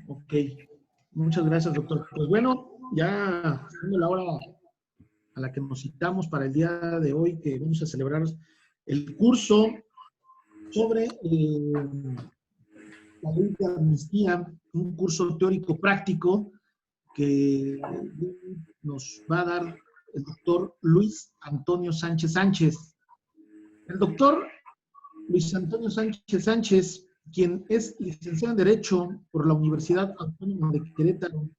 Ok, muchas gracias, doctor. Pues bueno, ya siendo la hora a la que nos citamos para el día de hoy, que vamos a celebrar el curso sobre la ley de amnistía, un curso teórico práctico que nos va a dar el doctor Luis Antonio Sánchez Sánchez. El doctor Luis Antonio Sánchez Sánchez, quien es licenciado en Derecho por la Universidad Autónoma de Querétaro.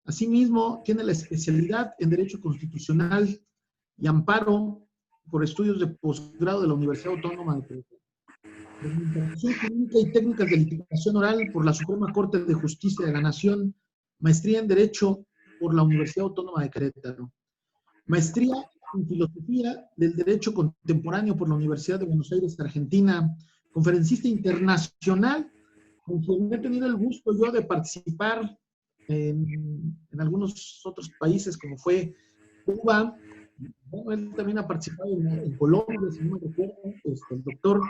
Asimismo, tiene la especialidad en Derecho Constitucional y Amparo por estudios de posgrado de la Universidad Autónoma de Querétaro. Documentación Jurídica y Técnicas de Litigación Oral por la Suprema Corte de Justicia de la Nación. Maestría en Derecho por la Universidad Autónoma de Querétaro. Maestría en Filosofía del Derecho Contemporáneo por la Universidad de Buenos Aires, Argentina. Conferencista internacional, con quien he tenido el gusto yo de participar en algunos otros países, como fue Cuba. Bueno, él también ha participado en Colombia, si no me recuerdo. El doctor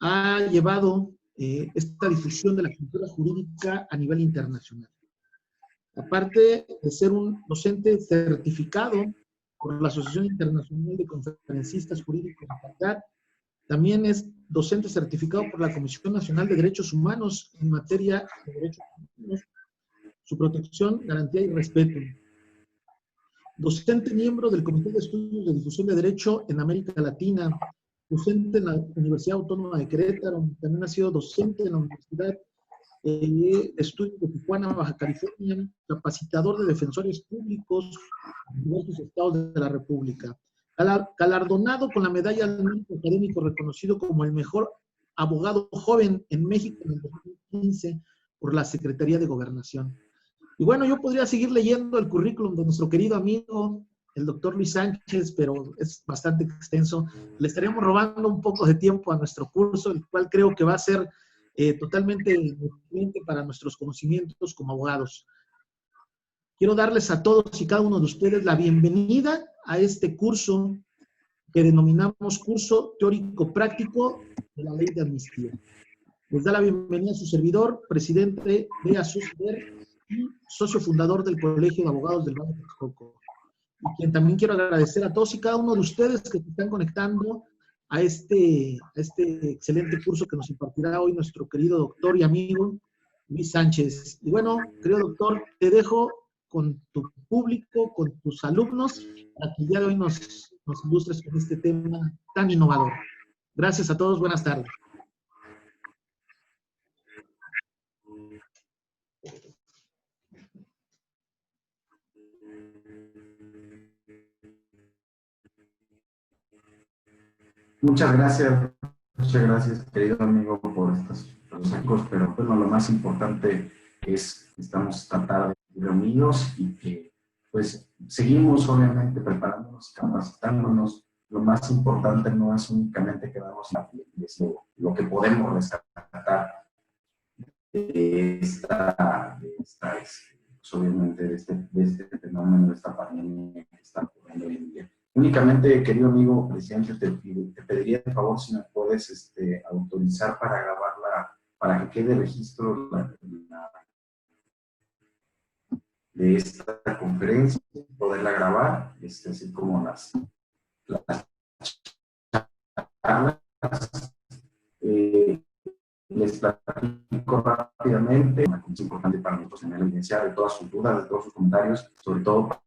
ha llevado esta difusión de la cultura jurídica a nivel internacional. Aparte de ser un docente certificado por la Asociación Internacional de Conferencistas Jurídicos de Calidad, también es docente certificado por la Comisión Nacional de Derechos Humanos en materia de derechos humanos, su protección, garantía y respeto. Docente miembro del Comité de Estudios de Difusión de Derecho en América Latina, docente en la Universidad Autónoma de Querétaro, también ha sido docente en la Universidad de Estudios de Tijuana, Baja California, capacitador de defensores públicos en diversos estados de la República. Galardonado con la medalla al mérito académico, reconocido como el mejor abogado joven en México en el 2015 por la Secretaría de Gobernación. Y bueno, yo podría seguir leyendo el currículum de nuestro querido amigo, el doctor Luis Sánchez, pero es bastante extenso. Le estaríamos robando un poco de tiempo a nuestro curso, el cual creo que va a ser totalmente nutriente para nuestros conocimientos como abogados. Quiero darles a todos y cada uno de ustedes la bienvenida a este curso que denominamos Curso Teórico Práctico de la Ley de Amnistía. Les da la bienvenida a su servidor, presidente de ASUSDER y socio fundador del Colegio de Abogados del Valle de Texcoco. Y quien también quiero agradecer a todos y cada uno de ustedes que se están conectando a este excelente curso que nos impartirá hoy nuestro querido doctor y amigo Luis Sánchez. Y bueno, querido doctor, te dejo con tu público, con tus alumnos, para que el día de hoy nos ilustres con este tema tan innovador. Gracias a todos, buenas tardes. Muchas gracias, querido amigo, por estos consejos, pero bueno, lo más importante es que estamos esta tarde reunidos y que pues seguimos obviamente preparándonos y capacitándonos. Lo más importante no es únicamente quedarnos en la piel, es lo que podemos rescatar de pues obviamente de este fenómeno, de esta pandemia que está ocurriendo hoy en día. Únicamente, querido amigo presidente, te pediría de favor si me puedes autorizar para grabarla, para que quede registro de esta conferencia, poderla grabar, así como las charlas. Les platico rápidamente, es importante para nosotros tener la evidencia de todas sus dudas, de todos sus comentarios, sobre todo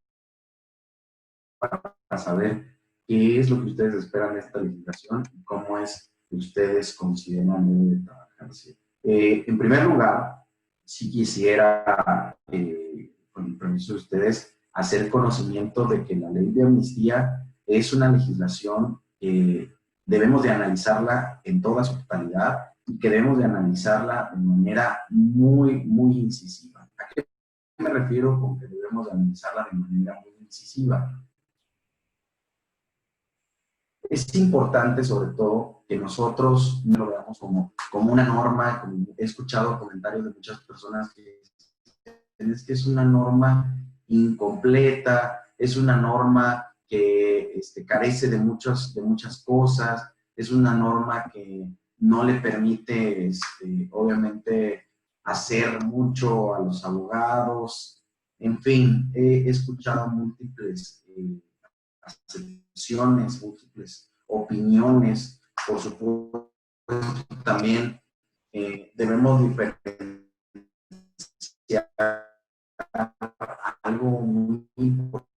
para saber qué es lo que ustedes esperan de esta legislación y cómo es que ustedes consideran de trabajarse. En primer lugar, si quisiera, con el permiso de ustedes, hacer conocimiento de que la ley de amnistía es una legislación que debemos de analizarla en toda su totalidad y que debemos de analizarla de manera muy, muy incisiva. ¿A qué me refiero con que debemos de analizarla de manera muy incisiva? Es importante, sobre todo, que nosotros no lo veamos como una norma. Como he escuchado comentarios de muchas personas que es que es una norma incompleta, es una norma que carece de muchas cosas, es una norma que no le permite, obviamente, hacer mucho a los abogados. En fin, he escuchado múltiples acepciones, múltiples opiniones. Por supuesto, también debemos diferenciar algo muy importante,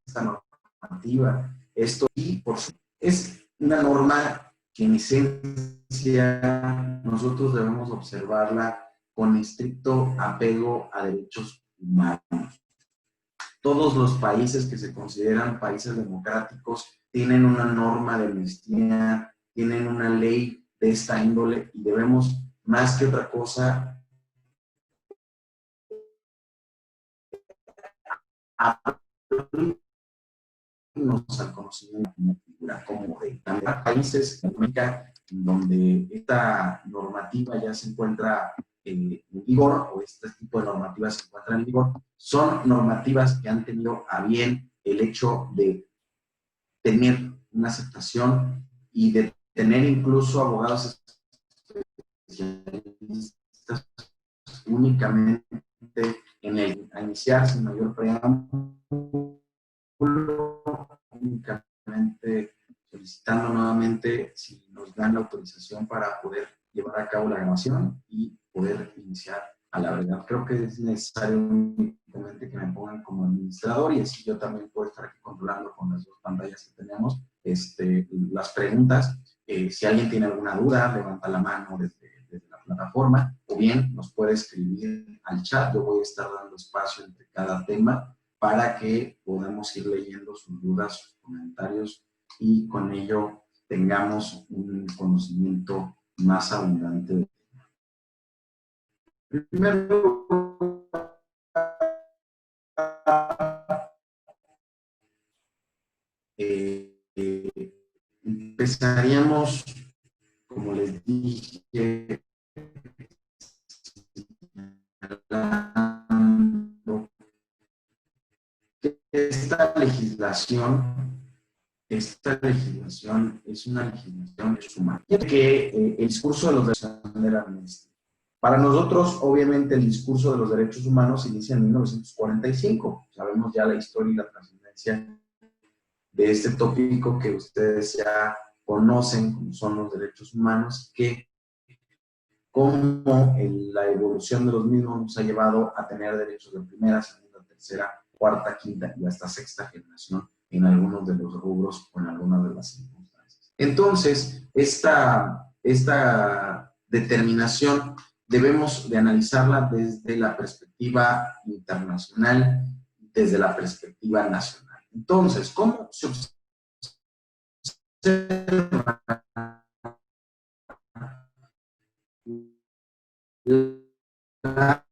esta normativa. Esto y por supuesto, es una norma que en esencia nosotros debemos observarla con estricto apego a derechos humanos. Todos los países que se consideran países democráticos tienen una norma de amnistía, tienen una ley de esta índole y debemos, más que otra cosa, abrirnos al conocimiento como figura, como de también países de América donde esta normativa ya se encuentra en vigor, o este tipo de normativas se encuentran en vigor, son normativas que han tenido a bien el hecho de tener una aceptación y de tener incluso abogados especialistas únicamente en el a iniciar sin mayor preámbulo, únicamente solicitando nuevamente si nos dan la autorización para poder llevar a cabo la grabación y poder iniciar a la verdad. Creo que es necesario únicamente que me pongan como administrador y así yo también puedo estar aquí controlando con las dos pantallas que tenemos las preguntas. Si alguien tiene alguna duda, levanta la mano desde la plataforma o bien nos puede escribir al chat. Yo voy a estar dando espacio entre cada tema para que podamos ir leyendo sus dudas, sus comentarios y con ello tengamos un conocimiento más abundante. Primero, empezaríamos, como les dije, esta legislación es una legislación sumamente que el discurso de los derechos humanos. Para nosotros, obviamente, el discurso de los derechos humanos inicia en 1945. Sabemos ya la historia y la trascendencia de este tópico que ustedes ya conocen, como son los derechos humanos, que cómo la evolución de los mismos nos ha llevado a tener derechos de primera, segunda, tercera, cuarta, quinta y hasta sexta generación en algunos de los rubros o en algunas de las circunstancias. Entonces, esta determinación debemos de analizarla desde la perspectiva internacional, desde la perspectiva nacional. Entonces, ¿cómo se observa la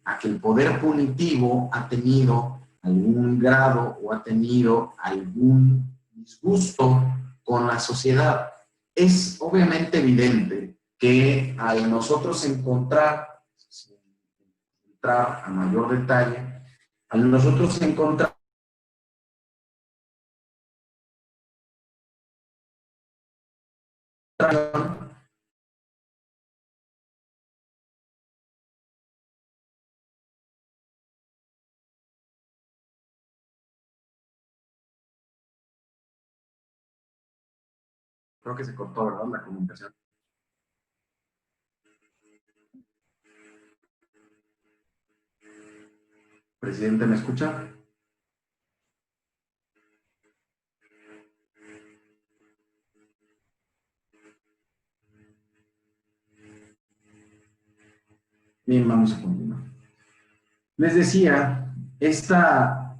a que el poder punitivo ha tenido algún grado o ha tenido algún disgusto con la sociedad? Es obviamente evidente que al nosotros encontrar, sin entrar a mayor detalle, al nosotros encontrar creo que se cortó, ¿verdad? La comunicación. Presidente, ¿me escucha? Bien, vamos a continuar. Les decía, esta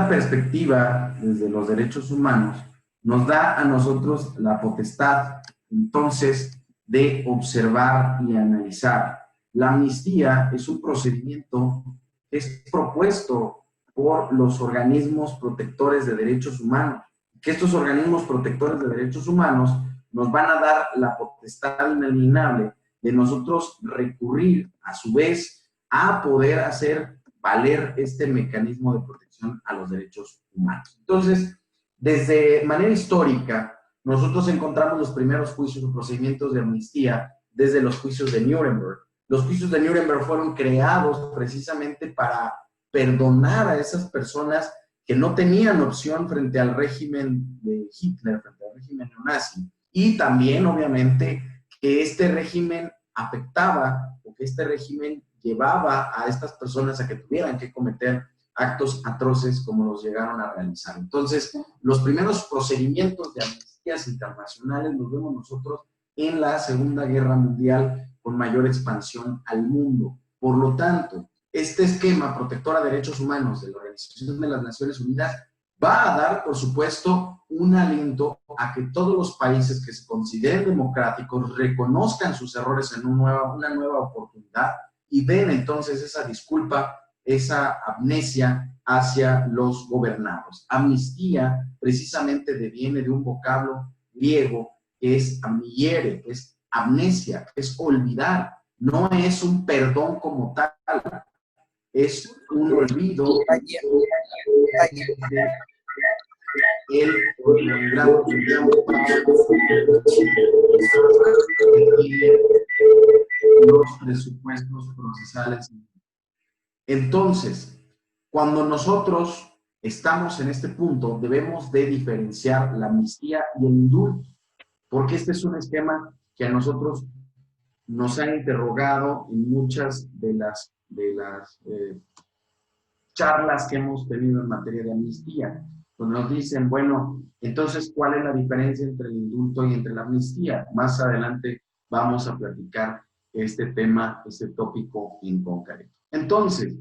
perspectiva desde los derechos humanos nos da a nosotros la potestad, entonces, de observar y analizar. La amnistía es un procedimiento es propuesto por los organismos protectores de derechos humanos, que estos organismos protectores de derechos humanos nos van a dar la potestad inalienable de nosotros recurrir, a su vez, a poder hacer valer este mecanismo de protección a los derechos humanos. Entonces, desde manera histórica, nosotros encontramos los primeros juicios o procedimientos de amnistía desde los juicios de Nuremberg. Los juicios de Nuremberg fueron creados precisamente para perdonar a esas personas que no tenían opción frente al régimen de Hitler, frente al régimen neonazi. Y también, obviamente, que este régimen afectaba o que este régimen llevaba a estas personas a que tuvieran que cometer actos atroces como los llegaron a realizar. Entonces, los primeros procedimientos de amnistías internacionales los vemos nosotros en la Segunda Guerra Mundial con mayor expansión al mundo. Por lo tanto, este esquema protector a derechos humanos de la Organización de las Naciones Unidas va a dar, por supuesto, un aliento a que todos los países que se consideren democráticos reconozcan sus errores en una nueva oportunidad y den entonces esa disculpa, esa amnesia hacia los gobernados. Amnistía precisamente deviene de un vocablo griego que es amniere, que es amnesia, que es olvidar. No es un perdón como tal, es un olvido el gran los presupuestos procesales. Entonces, cuando nosotros estamos en este punto, debemos de diferenciar la amnistía y el indulto, porque este es un esquema que a nosotros nos han interrogado en muchas de las charlas que hemos tenido en materia de amnistía. Pues nos dicen, bueno, entonces, ¿cuál es la diferencia entre el indulto y entre la amnistía? Más adelante vamos a platicar este tema, este tópico en concreto. Entonces,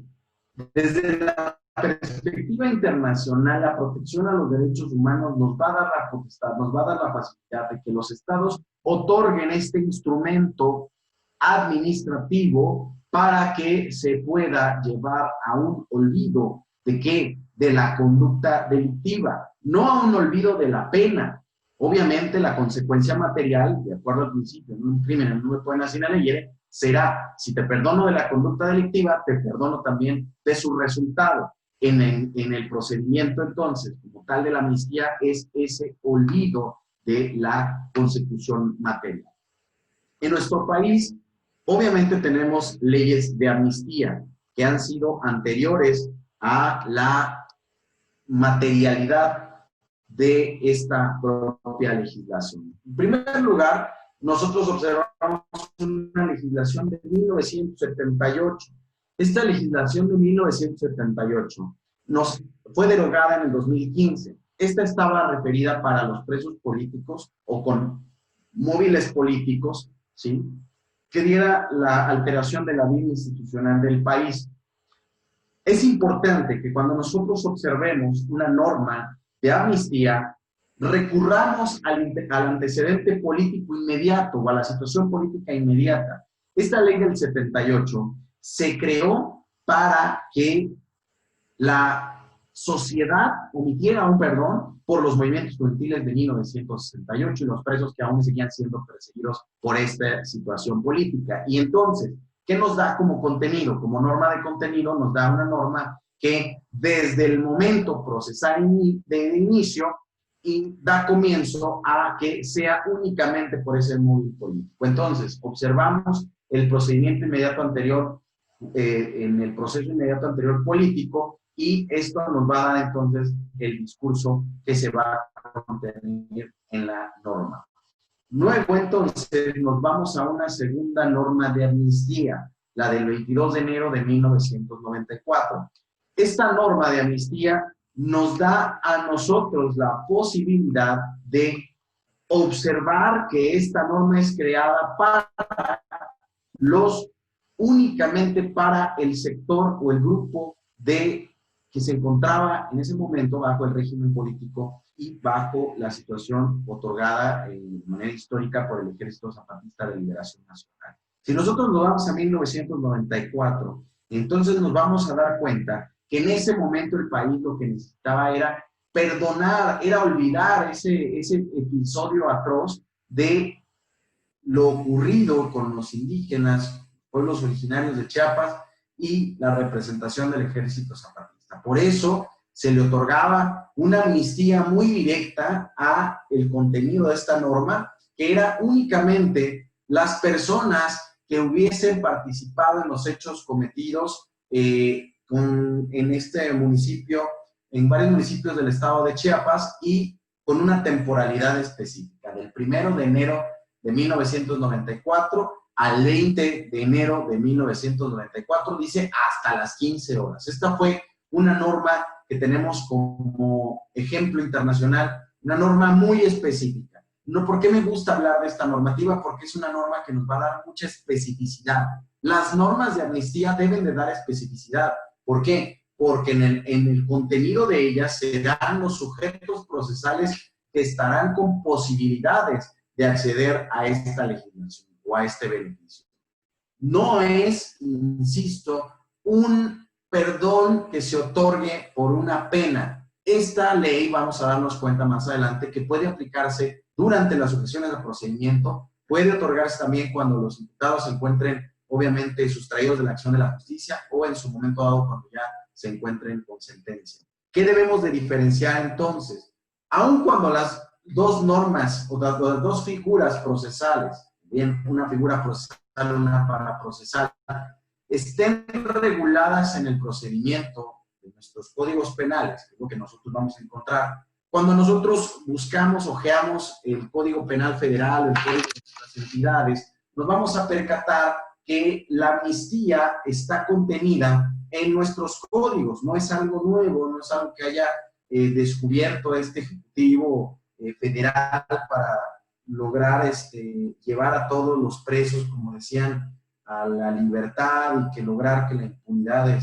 desde la perspectiva internacional, la protección a los derechos humanos nos va a dar la potestad, nos va a dar la facilidad de que los estados otorguen este instrumento administrativo para que se pueda llevar a un olvido de ¿qué? De la conducta delictiva, no a un olvido de la pena. Obviamente la consecuencia material, de acuerdo al principio, en un crimen no me pueden hacer la ley, será, si te perdono de la conducta delictiva, te perdono también de su resultado. En el procedimiento, entonces, como tal de la amnistía, es ese olvido de la consecución material. En nuestro país, obviamente tenemos leyes de amnistía que han sido anteriores a la materialidad de esta propia legislación. En primer lugar, nosotros observamos una legislación de 1978. Esta legislación de 1978 fue derogada en el 2015. Esta estaba referida para los presos políticos o con móviles políticos, ¿sí?, que diera la alteración de la vida institucional del país. Es importante que cuando nosotros observemos una norma de amnistía, recurramos al antecedente político inmediato o a la situación política inmediata. Esta ley del 78 se creó para que la sociedad omitiera un perdón por los movimientos estudiantiles de 1968 y los presos que aún seguían siendo perseguidos por esta situación política. Y entonces, ¿qué nos da como contenido? Como norma de contenido nos da una norma que desde el momento procesal de inicio y da comienzo a que sea únicamente por ese móvil político. Entonces, observamos el procedimiento inmediato anterior, en el proceso inmediato anterior político, y esto nos va a dar entonces el discurso que se va a contener en la norma. Luego, entonces, nos vamos a una segunda norma de amnistía, la del 22 de enero de 1994. Esta norma de amnistía nos da a nosotros la posibilidad de observar que esta norma es creada únicamente para el sector o el grupo que se encontraba en ese momento bajo el régimen político y bajo la situación otorgada de manera histórica por el Ejército Zapatista de Liberación Nacional. Si nosotros nos vamos a 1994, Entonces nos vamos a dar cuenta que en ese momento el país lo que necesitaba era perdonar, era olvidar ese episodio atroz de lo ocurrido con los indígenas, pueblos originarios de Chiapas y la representación del ejército zapatista. Por eso se le otorgaba una amnistía muy directa a el contenido de esta norma, que era únicamente las personas que hubiesen participado en los hechos cometidos en este municipio, en varios municipios del estado de Chiapas y con una temporalidad específica, del 1 de enero de 1994 al 20 de enero de 1994, dice hasta las 15 horas. Esta fue una norma que tenemos como ejemplo internacional, una norma muy específica. No, ¿por qué me gusta hablar de esta normativa? Porque es una norma que nos va a dar mucha especificidad. Las normas de amnistía deben de dar especificidad. ¿Por qué? Porque en el contenido de ellas se dan los sujetos procesales que estarán con posibilidades de acceder a esta legislación o a este beneficio. No es, insisto, un perdón que se otorgue por una pena. Esta ley, vamos a darnos cuenta más adelante, que puede aplicarse durante las objeciones al procedimiento, puede otorgarse también cuando los imputados se encuentren, obviamente, sustraídos de la acción de la justicia o en su momento dado cuando ya se encuentren con sentencia. ¿Qué debemos de diferenciar entonces? Aun cuando las dos normas o las dos figuras procesales, bien, una figura procesal y una paraprocesal, estén reguladas en el procedimiento de nuestros códigos penales, que es lo que nosotros vamos a encontrar. Cuando nosotros buscamos, ojeamos el Código Penal Federal, el Código de nuestras entidades, nos vamos a percatar que la amnistía está contenida en nuestros códigos, no es algo nuevo, no es algo que haya descubierto este Ejecutivo Federal para lograr llevar a todos los presos, como decían, a la libertad y que lograr que la impunidad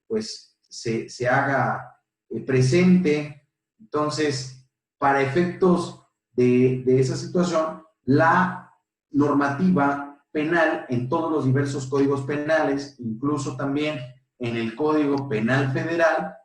pues se haga presente. Entonces, para efectos de esa situación, la normativa penal en todos los diversos códigos penales, incluso también en el Código Penal Federal,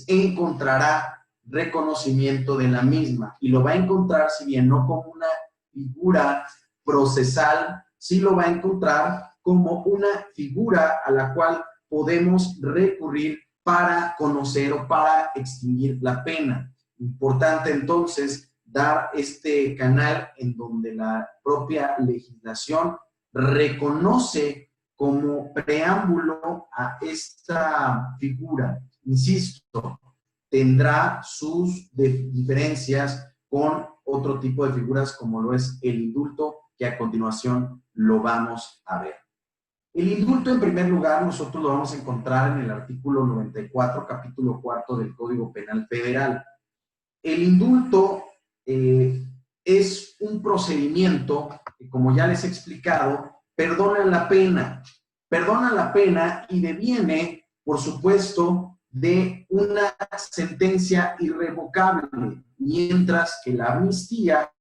encontrará reconocimiento de la misma y lo va a encontrar, si bien no como una figura procesal, sí lo va a encontrar como una figura a la cual podemos recurrir para conocer o para extinguir la pena. Importante entonces dar este canal en donde la propia legislación reconoce como preámbulo a esta figura. Insisto, tendrá sus diferencias con otro tipo de figuras como lo es el indulto, que a continuación lo vamos a ver. El indulto, en primer lugar, nosotros lo vamos a encontrar en el artículo 94, capítulo 4 del Código Penal Federal. El indulto es un procedimiento que, como ya les he explicado, perdona la pena y deviene, por supuesto, de una sentencia irrevocable, mientras que la amnistía,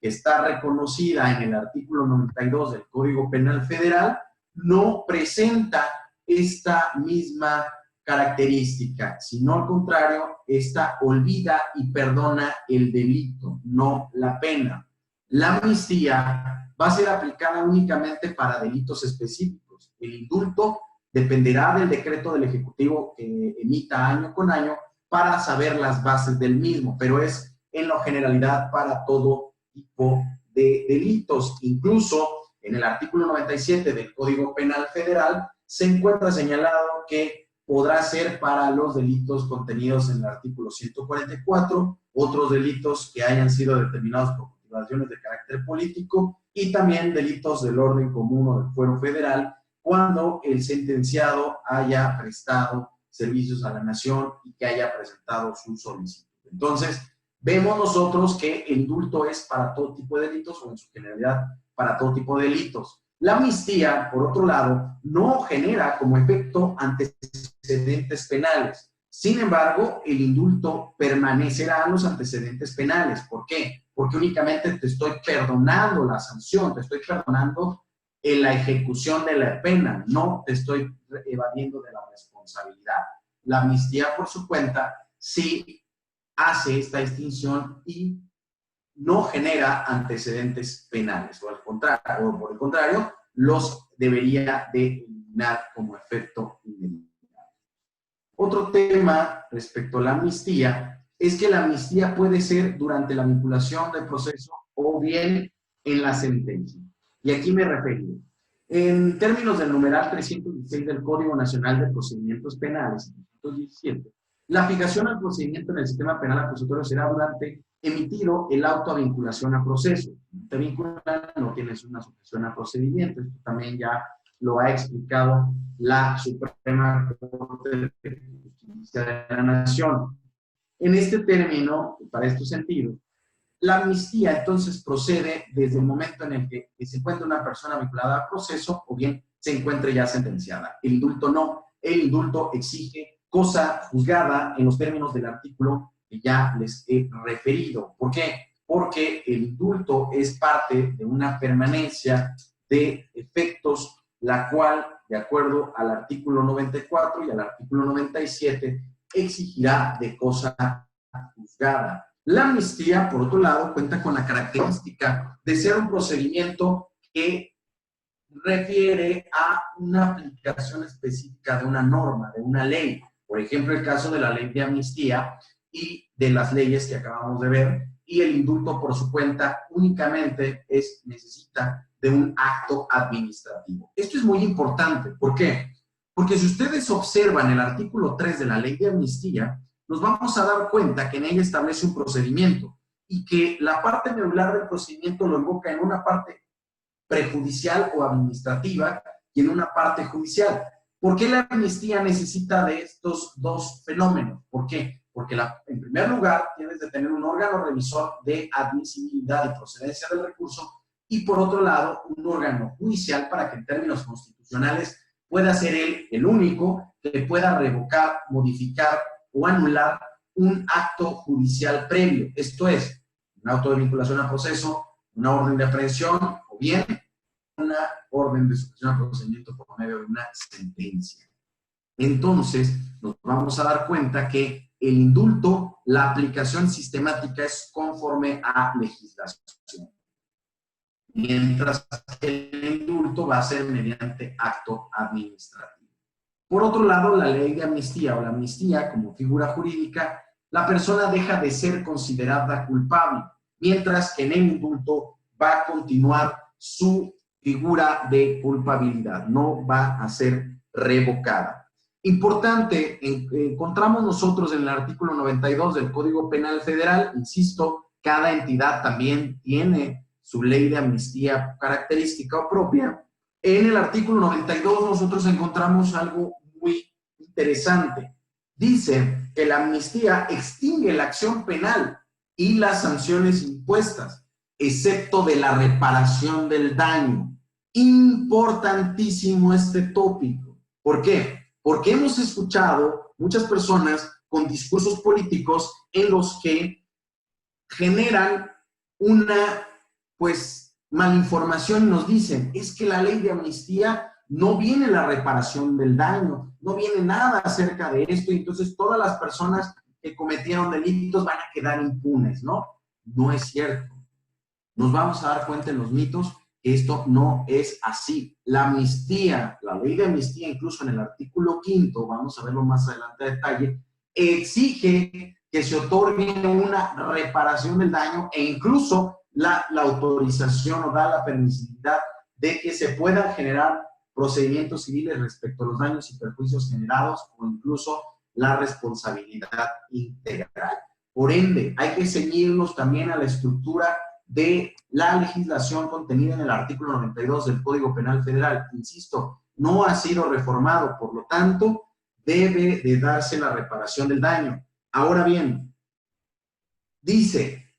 que está reconocida en el artículo 92 del Código Penal Federal, no presenta esta misma característica, sino al contrario, esta olvida y perdona el delito, no la pena. La amnistía va a ser aplicada únicamente para delitos específicos. El indulto dependerá del decreto del Ejecutivo que emita año con año para saber las bases del mismo, pero es en la generalidad para todo tipo de delitos. Incluso en el artículo 97 del Código Penal Federal se encuentra señalado que podrá ser para los delitos contenidos en el artículo 144, otros delitos que hayan sido determinados por motivaciones de carácter político y también delitos del orden común o del fuero federal cuando el sentenciado haya prestado servicios a la nación y que haya presentado su solicitud. Entonces, vemos nosotros que el indulto es para todo tipo de delitos o en su generalidad para todo tipo de delitos. La amnistía, por otro lado, no genera como efecto antecedentes penales. Sin embargo, el indulto permanecerá en los antecedentes penales. ¿Por qué? Porque únicamente te estoy perdonando la sanción, te estoy perdonando en la ejecución de la pena, no te estoy evadiendo de la responsabilidad. La amnistía, por su cuenta, sí hace esta distinción y no genera antecedentes penales, o, o por el contrario, los debería de eliminar como efecto inmediato. Otro tema respecto a la amnistía es que la amnistía puede ser durante la vinculación del proceso o bien en la sentencia. Y aquí me refiero. En términos del numeral 316 del Código Nacional de Procedimientos Penales, 317, la fijación al procedimiento en el sistema penal acusatorio será durante emitido el auto a vinculación a proceso. No te vinculan, no tienes una sujeción a procedimiento. Esto también ya lo ha explicado la Suprema Corte de Justicia de la Nación. En este término, para estos sentidos, la amnistía entonces procede desde el momento en el que se encuentra una persona vinculada al proceso o bien se encuentre ya sentenciada. El indulto no. El indulto exige cosa juzgada en los términos del artículo que ya les he referido. ¿Por qué? Porque el indulto es parte de una permanencia de efectos, la cual, de acuerdo al artículo 94 y al artículo 97, exigirá de cosa juzgada. La amnistía, por otro lado, cuenta con la característica de ser un procedimiento que refiere a una aplicación específica de una norma, de una ley. Por ejemplo, el caso de la ley de amnistía y de las leyes que acabamos de ver. Y el indulto, por su cuenta, únicamente necesita de un acto administrativo. Esto es muy importante. ¿Por qué? Porque si ustedes observan el artículo 3 de la ley de amnistía, nos vamos a dar cuenta que en ella establece un procedimiento y que la parte medular del procedimiento lo invoca en una parte prejudicial o administrativa y en una parte judicial. ¿Por qué la amnistía necesita de estos dos fenómenos? ¿Por qué? Porque en primer lugar tienes de tener un órgano revisor de admisibilidad y procedencia del recurso y por otro lado un órgano judicial para que en términos constitucionales pueda ser él el único que pueda revocar, modificar o anular un acto judicial previo. Esto es, un auto de vinculación a proceso, una orden de aprehensión o bien una orden de sujeción al procedimiento por medio de una sentencia. Entonces, nos vamos a dar cuenta que el indulto, la aplicación sistemática es conforme a legislación. Mientras que el indulto va a ser mediante acto administrativo. Por otro lado, la ley de amnistía o la amnistía como figura jurídica, la persona deja de ser considerada culpable, mientras que en el indulto va a continuar su figura de culpabilidad, no va a ser revocada. Importante, encontramos nosotros en el artículo 92 del Código Penal Federal, insisto, cada entidad también tiene su ley de amnistía característica o propia. En el artículo 92 nosotros encontramos algo muy interesante. Dice que la amnistía extingue la acción penal y las sanciones impuestas, excepto de la reparación del daño. Importantísimo este tópico. ¿Por qué? Porque hemos escuchado muchas personas con discursos políticos en los que generan una, malinformación y nos dicen, es que la ley de amnistía no viene la reparación del daño, no viene nada acerca de esto, y entonces todas las personas que cometieron delitos van a quedar impunes, ¿no? No es cierto. Nos vamos a dar cuenta en los mitos que esto no es así. La amnistía, la ley de amnistía, incluso en el artículo 5, vamos a verlo más adelante a detalle, exige que se otorgue una reparación del daño e incluso la autorización o da la permisibilidad de que se puedan generar procedimientos civiles respecto a los daños y perjuicios generados o incluso la responsabilidad integral. Por ende, hay que ceñirnos también a la estructura de la legislación contenida en el artículo 92 del Código Penal Federal. Insisto, no ha sido reformado, por lo tanto, debe de darse la reparación del daño. Ahora bien, dice,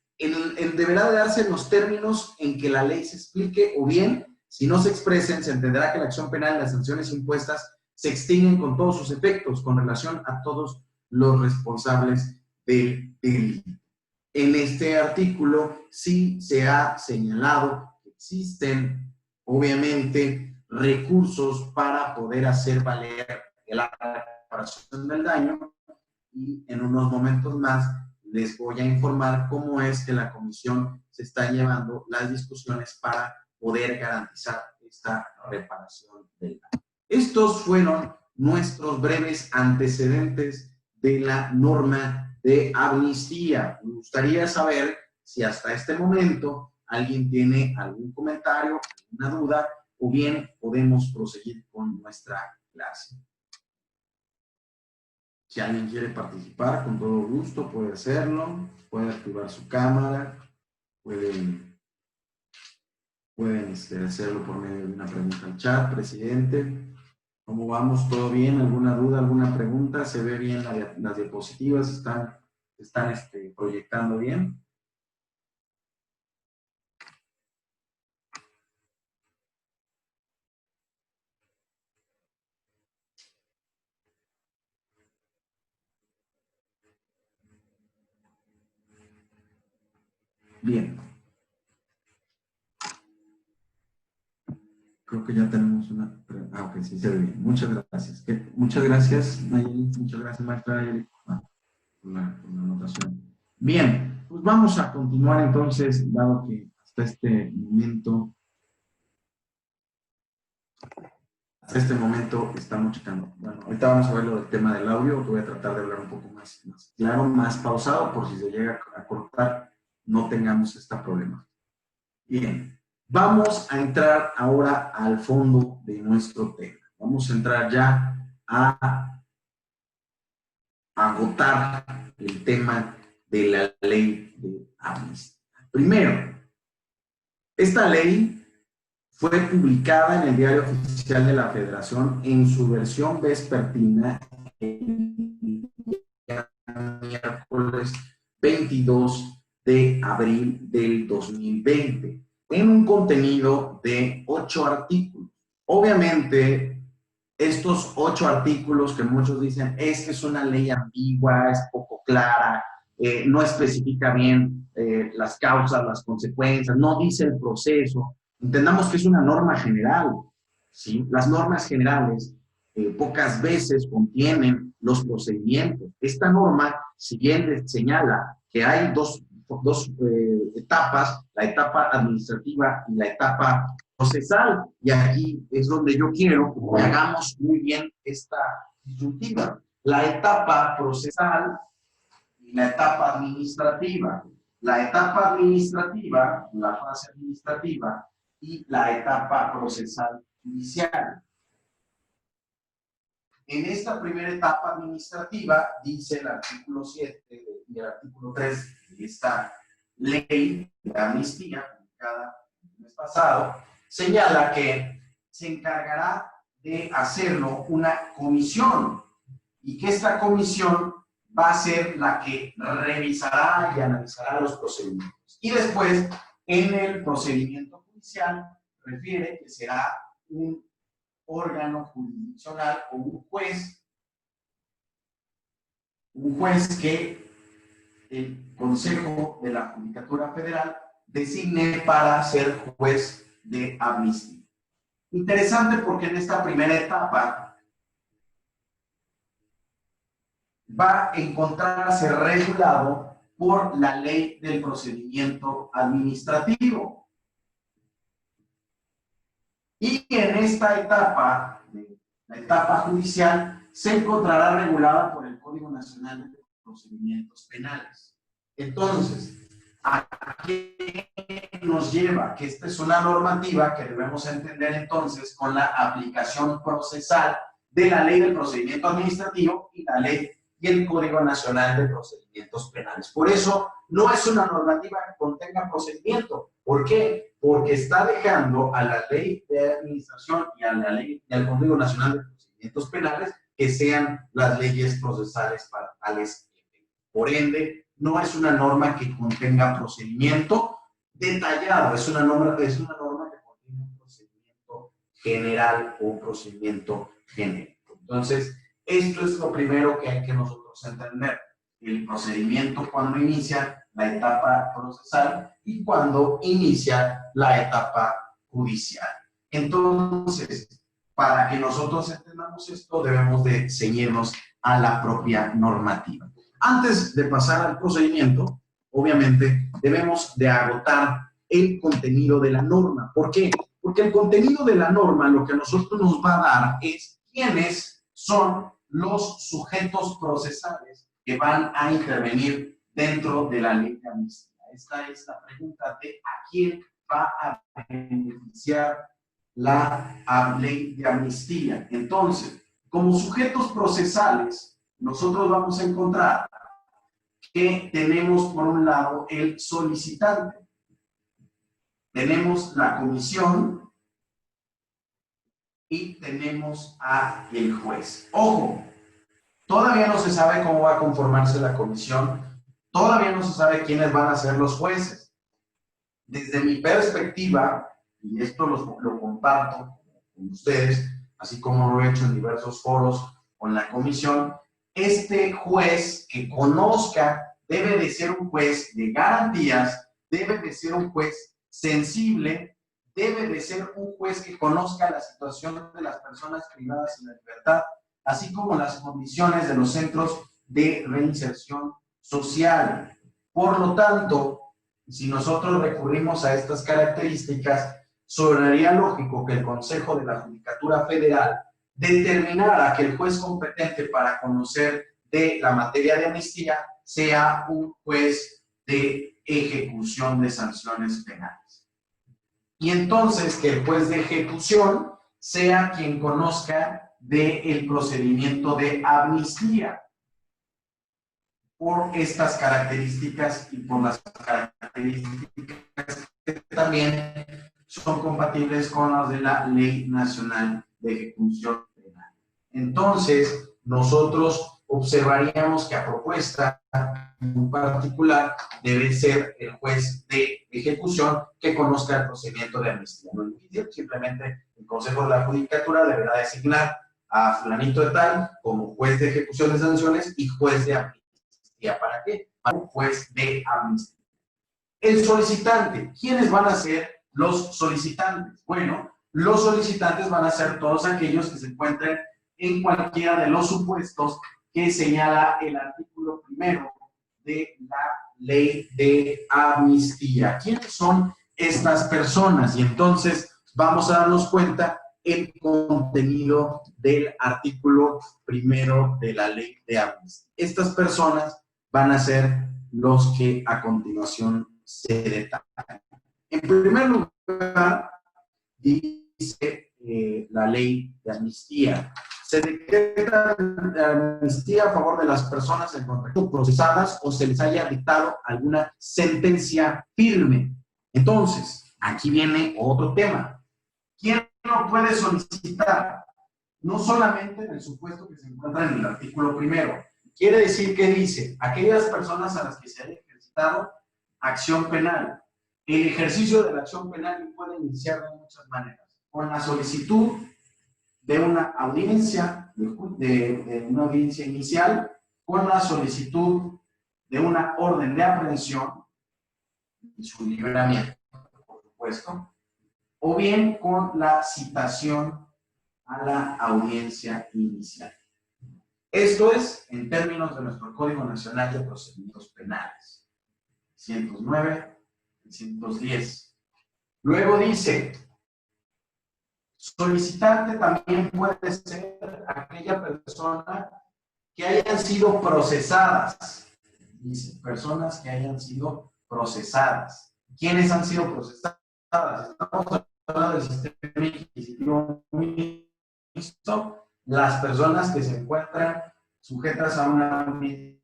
deberá de darse en los términos en que la ley se explique, o bien, si no se expresen, se entenderá que la acción penal y las sanciones impuestas se extinguen con todos sus efectos con relación a todos los responsables del delito. En este artículo sí se ha señalado que existen obviamente, recursos para poder hacer valer la reparación del daño, y en unos momentos más les voy a informar cómo es que la comisión se está llevando las discusiones para poder garantizar esta reparación del daño. Estos fueron nuestros breves antecedentes de la norma de amnistía. Me gustaría saber si hasta este momento alguien tiene algún comentario, alguna duda, o bien podemos proseguir con nuestra clase. Si alguien quiere participar, con todo gusto puede hacerlo, puede activar su cámara, pueden hacerlo por medio de una pregunta al chat. Presidente, ¿cómo vamos? ¿Todo bien? ¿Alguna duda, alguna pregunta? ¿Se ve bien las diapositivas? ¿Están proyectando bien? Bien. Creo que ya tenemos una... ok, sí se ve bien. Muchas gracias. Muchas gracias, Nayeli. Muchas gracias, maestra Nayeli, por la anotación. Bien, pues vamos a continuar entonces, dado que hasta este momento estamos checando. Bueno, ahorita vamos a ver lo del tema del audio, que voy a tratar de hablar un poco más claro, más pausado, por si se llega a cortar, no tengamos este problema. Bien, vamos a entrar ahora al fondo de nuestro tema. Vamos a entrar ya a agotar el tema de la ley de amnistía. Primero, esta ley fue publicada en el Diario Oficial de la Federación en su versión vespertina el miércoles 22 de abril del 2020, en un contenido de 8 artículos. Obviamente, estos 8 artículos que muchos dicen es que es una ley ambigua, es poco clara, no especifica bien las causas, las consecuencias, no dice el proceso. Entendamos que es una norma general, ¿sí? Las normas generales pocas veces contienen los procedimientos. Esta norma, si bien señala que hay dos etapas, la etapa administrativa y la etapa procesal, y aquí es donde yo quiero que hagamos muy bien esta disyuntiva. La etapa procesal y la etapa administrativa. La etapa administrativa, la fase administrativa, y la etapa procesal judicial. En esta primera etapa administrativa, dice el artículo 7 y el artículo 3 de esta ley de amnistía, publicada el mes pasado, señala que se encargará de hacerlo una comisión y que esta comisión va a ser la que revisará y analizará los procedimientos. Y después, en el procedimiento judicial, refiere que será un órgano jurisdiccional o un juez que el Consejo de la Judicatura Federal designe para ser juez de amnistía. Interesante porque en esta primera etapa va a encontrarse regulado por la ley del procedimiento administrativo. Y en esta etapa, la etapa judicial, se encontrará regulada por el Código Nacional de Procedimientos Penales. Entonces, ¿a qué nos lleva? Que esta es una normativa que debemos entender entonces con la aplicación procesal de la ley del procedimiento administrativo y la ley y el Código Nacional de Procedimientos Penales. Por eso, no es una normativa que contenga procedimiento. ¿Por qué? Porque está dejando a la ley de administración y a la ley y al Código Nacional de Procedimientos Penales que sean las leyes procesales para tales efectos. Por ende, no es una norma que contenga procedimiento detallado, es una norma que contiene un procedimiento general o un procedimiento genérico. Entonces, esto es lo primero que hay que nosotros entender. El procedimiento cuando inicia la etapa procesal y cuando inicia la etapa judicial. Entonces, para que nosotros entendamos esto, debemos de ceñirnos a la propia normativa. Antes de pasar al procedimiento, obviamente, debemos de agotar el contenido de la norma. ¿Por qué? Porque el contenido de la norma lo que a nosotros nos va a dar es quiénes son los sujetos procesales que van a intervenir dentro de la ley de amnistía. Esta es la pregunta de a quién va a beneficiar la ley de amnistía. Entonces, como sujetos procesales, nosotros vamos a encontrar que tenemos por un lado el solicitante, tenemos la comisión y tenemos a el juez. Ojo, todavía no se sabe cómo va a conformarse la comisión, todavía no se sabe quiénes van a ser los jueces. Desde mi perspectiva, y esto lo comparto con ustedes, así como lo he hecho en diversos foros con la comisión, este juez que conozca debe de ser un juez de garantías, debe de ser un juez sensible, debe de ser un juez que conozca la situación de las personas privadas de la libertad, así como las condiciones de los centros de reinserción social. Por lo tanto, si nosotros recurrimos a estas características, sonaría lógico que el Consejo de la Judicatura Federal determinara que el juez competente para conocer de la materia de amnistía sea un juez de ejecución de sanciones penales. Y entonces que el juez de ejecución sea quien conozca del procedimiento de amnistía por estas características y por las características que también son compatibles con las de la Ley Nacional de Ejecución Penal. Entonces, nosotros observaríamos que a propuesta en particular debe ser el juez de ejecución que conozca el procedimiento de amnistía. No es difícil, simplemente el Consejo de la Judicatura deberá designar a fulanito de tal como juez de ejecución de sanciones y juez de amnistía. ¿Para qué? Para un juez de amnistía. El solicitante. ¿Quiénes van a ser los solicitantes? Bueno, los solicitantes van a ser todos aquellos que se encuentren en cualquiera de los supuestos que señala el artículo primero de la ley de amnistía. ¿Quiénes son estas personas? Y entonces vamos a darnos cuenta el contenido del artículo primero de la ley de amnistía. Estas personas van a ser los que a continuación se detallan. En primer lugar, dice la ley de amnistía. Se decreta la amnistía a favor de las personas en contacto procesadas o se les haya dictado alguna sentencia firme. Entonces, aquí viene otro tema. ¿Quién lo puede solicitar? No solamente en el supuesto que se encuentra en el artículo primero. Quiere decir que dice, aquellas personas a las que se haya ejercitado acción penal. El ejercicio de la acción penal puede iniciar de muchas maneras. Con la solicitud de una audiencia, de una audiencia inicial, con la solicitud de una orden de aprehensión y su libramiento, por supuesto, o bien con la citación a la audiencia inicial. Esto es en términos de nuestro Código Nacional de Procedimientos Penales, 109 y 110. Luego dice, solicitante también puede ser aquella persona que hayan sido procesadas. Dice, personas que hayan sido procesadas. ¿Quiénes han sido procesadas? Estamos hablando del sistema inquisitivo mixto. Las personas que se encuentran sujetas a una audiencia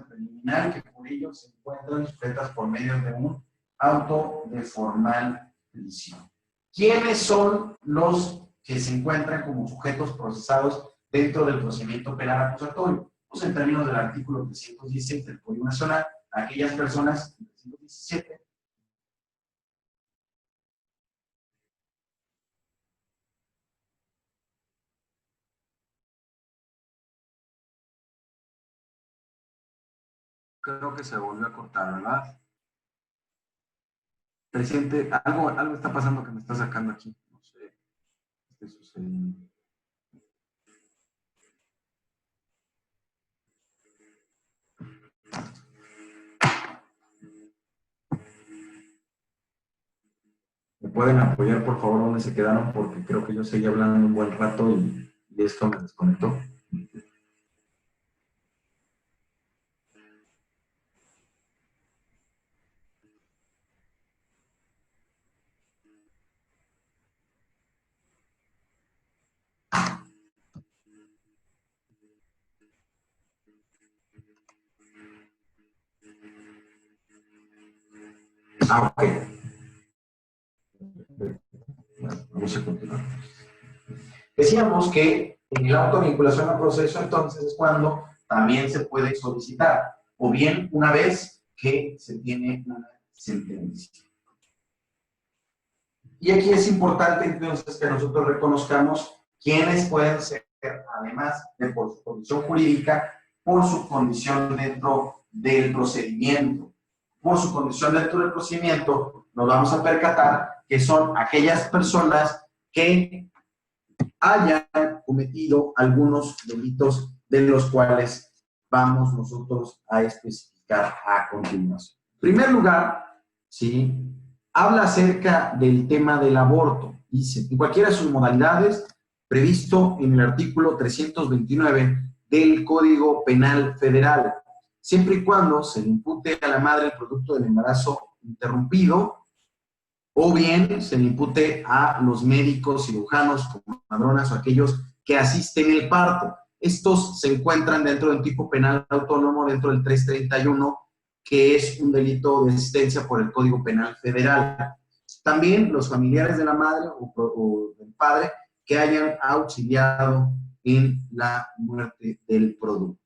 preliminar y que por ello se encuentran sujetas por medio de un auto de formal prisión. ¿Quiénes son los que se encuentran como sujetos procesados dentro del procedimiento penal acusatorio? Pues en términos del artículo 316 del Código Nacional, aquellas personas, 317, creo que se volvió a cortar, ¿verdad? Presidente, algo está pasando que me está sacando aquí. esté sucediendo. ¿Me pueden apoyar, por favor, donde se quedaron? Porque creo que yo seguí hablando un buen rato y esto me desconectó. Ah, ok. Bueno, vamos a continuar. Decíamos que en la autovinculación al proceso, entonces, es cuando también se puede solicitar, o bien una vez que se tiene una sentencia. Y aquí es importante, entonces, que nosotros reconozcamos quiénes pueden ser, además de por su condición jurídica, por su condición dentro del procedimiento. Por su condición dentro del procedimiento, nos vamos a percatar que son aquellas personas que hayan cometido algunos delitos de los cuales vamos nosotros a especificar a continuación. En primer lugar, ¿sí?, habla acerca del tema del aborto. Dice, en cualquiera de sus modalidades, previsto en el artículo 329 del Código Penal Federal, siempre y cuando se le impute a la madre el producto del embarazo interrumpido, o bien se le impute a los médicos, cirujanos, comadronas o aquellos que asisten el parto. Estos se encuentran dentro de un tipo penal autónomo, dentro del 331, que es un delito de asistencia por el Código Penal Federal. También los familiares de la madre o del padre que hayan auxiliado en la muerte del producto.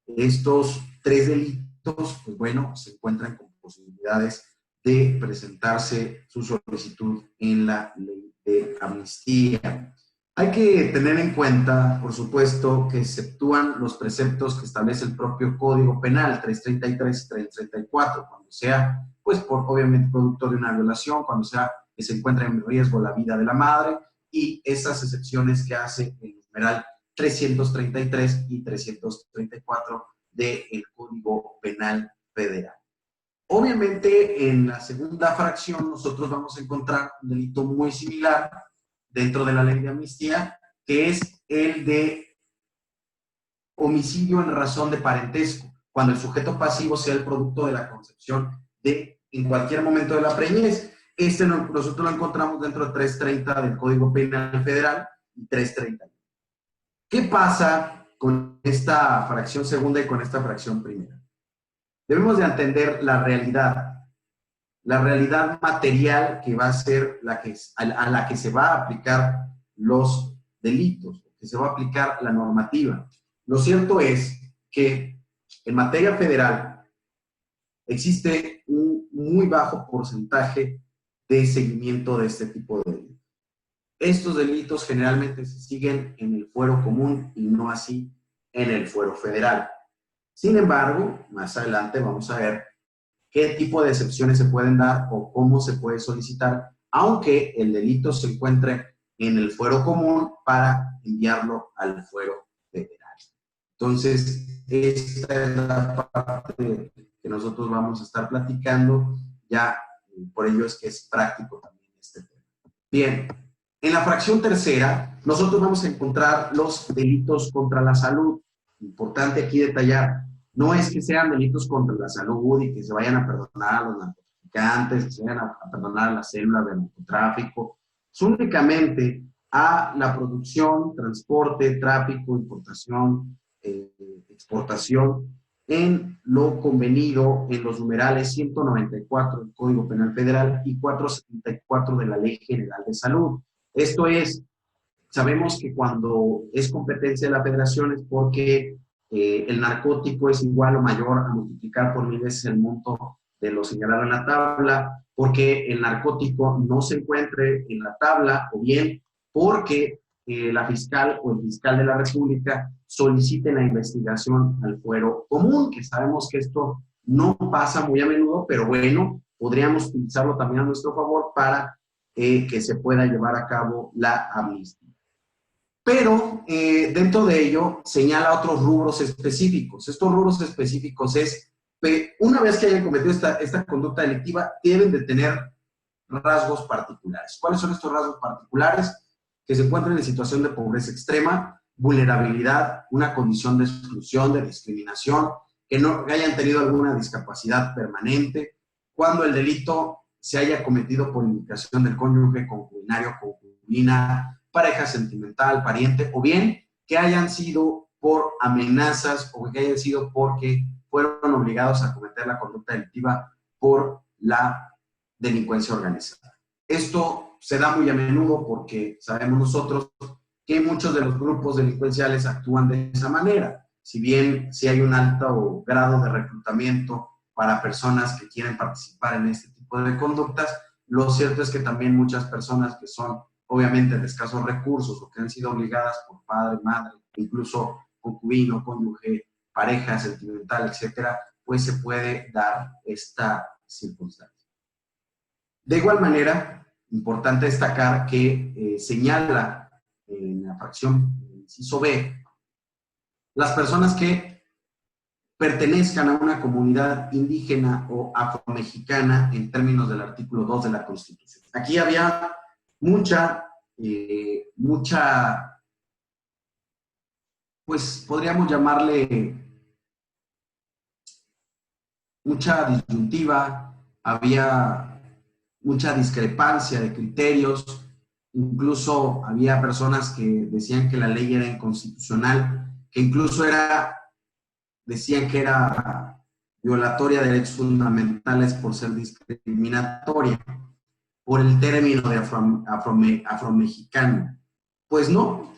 Estos tres delitos, pues bueno, se encuentran con posibilidades de presentarse su solicitud en la ley de amnistía. Hay que tener en cuenta, por supuesto, que exceptúan los preceptos que establece el propio Código Penal, 333 y 334, cuando sea, pues, obviamente, producto de una violación, cuando sea que se encuentra en riesgo la vida de la madre, y esas excepciones que hace el numeral 333 y 334 del Código Penal Federal. Obviamente, en la segunda fracción nosotros vamos a encontrar un delito muy similar dentro de la ley de amnistía, que es el de homicidio en razón de parentesco, cuando el sujeto pasivo sea el producto de la concepción en cualquier momento de la preñez. Nosotros lo encontramos dentro de 330 del Código Penal Federal y 330. ¿Qué pasa con esta fracción segunda y con esta fracción primera? Debemos de entender la realidad material que va a ser a la que se va a aplicar los delitos, que se va a aplicar la normativa. Lo cierto es que en materia federal existe un muy bajo porcentaje de seguimiento de este tipo de delitos. Estos delitos generalmente se siguen en el fuero común y no así en el fuero federal. Sin embargo, más adelante vamos a ver qué tipo de excepciones se pueden dar o cómo se puede solicitar, aunque el delito se encuentre en el fuero común, para enviarlo al fuero federal. Entonces, esta es la parte que nosotros vamos a estar platicando, ya por ello es que es práctico también este tema. Bien, en la fracción tercera, nosotros vamos a encontrar los delitos contra la salud. Importante aquí detallar, no es que sean delitos contra la salud y que se vayan a perdonar a los narcotraficantes, que se vayan a perdonar a las células del narcotráfico, es únicamente a la producción, transporte, tráfico, importación, exportación, en lo convenido en los numerales 194 del Código Penal Federal y 474 de la Ley General de Salud. Esto es, sabemos que cuando es competencia de la Federación es porque el narcótico es igual o mayor a multiplicar por 1000 veces el monto de lo señalado en la tabla, porque el narcótico no se encuentre en la tabla, o bien porque la fiscal o el fiscal de la República solicite la investigación al fuero común, que sabemos que esto no pasa muy a menudo, pero bueno, podríamos utilizarlo también a nuestro favor para que se pueda llevar a cabo la amnistía. Pero dentro de ello señala otros rubros específicos. Estos rubros específicos es, una vez que hayan cometido esta conducta delictiva, deben de tener rasgos particulares. ¿Cuáles son estos rasgos particulares? Que se encuentren en situación de pobreza extrema, vulnerabilidad, una condición de exclusión, de discriminación, que hayan tenido alguna discapacidad permanente, cuando el delito se haya cometido por indicación del cónyuge, concubinario, concubina, pareja sentimental, pariente, o bien que hayan sido por amenazas o que hayan sido porque fueron obligados a cometer la conducta delictiva por la delincuencia organizada. Esto se da muy a menudo porque sabemos nosotros que muchos de los grupos delincuenciales actúan de esa manera. Si bien sí hay un alto grado de reclutamiento para personas que quieren participar en este tipo de conductas, lo cierto es que también muchas personas que son obviamente de escasos recursos o que han sido obligadas por padre, madre, incluso concubino, cónyuge, pareja sentimental, etcétera, pues se puede dar esta circunstancia. De igual manera, importante destacar que señala en la fracción inciso B, las personas que pertenezcan a una comunidad indígena o afromexicana en términos del artículo 2 de la Constitución. Aquí había pues podríamos llamarle mucha disyuntiva, había mucha discrepancia de criterios, incluso había personas que decían que la ley era inconstitucional, que incluso decían que era violatoria de derechos fundamentales por ser discriminatoria, por el término de afromexicano. Pues no,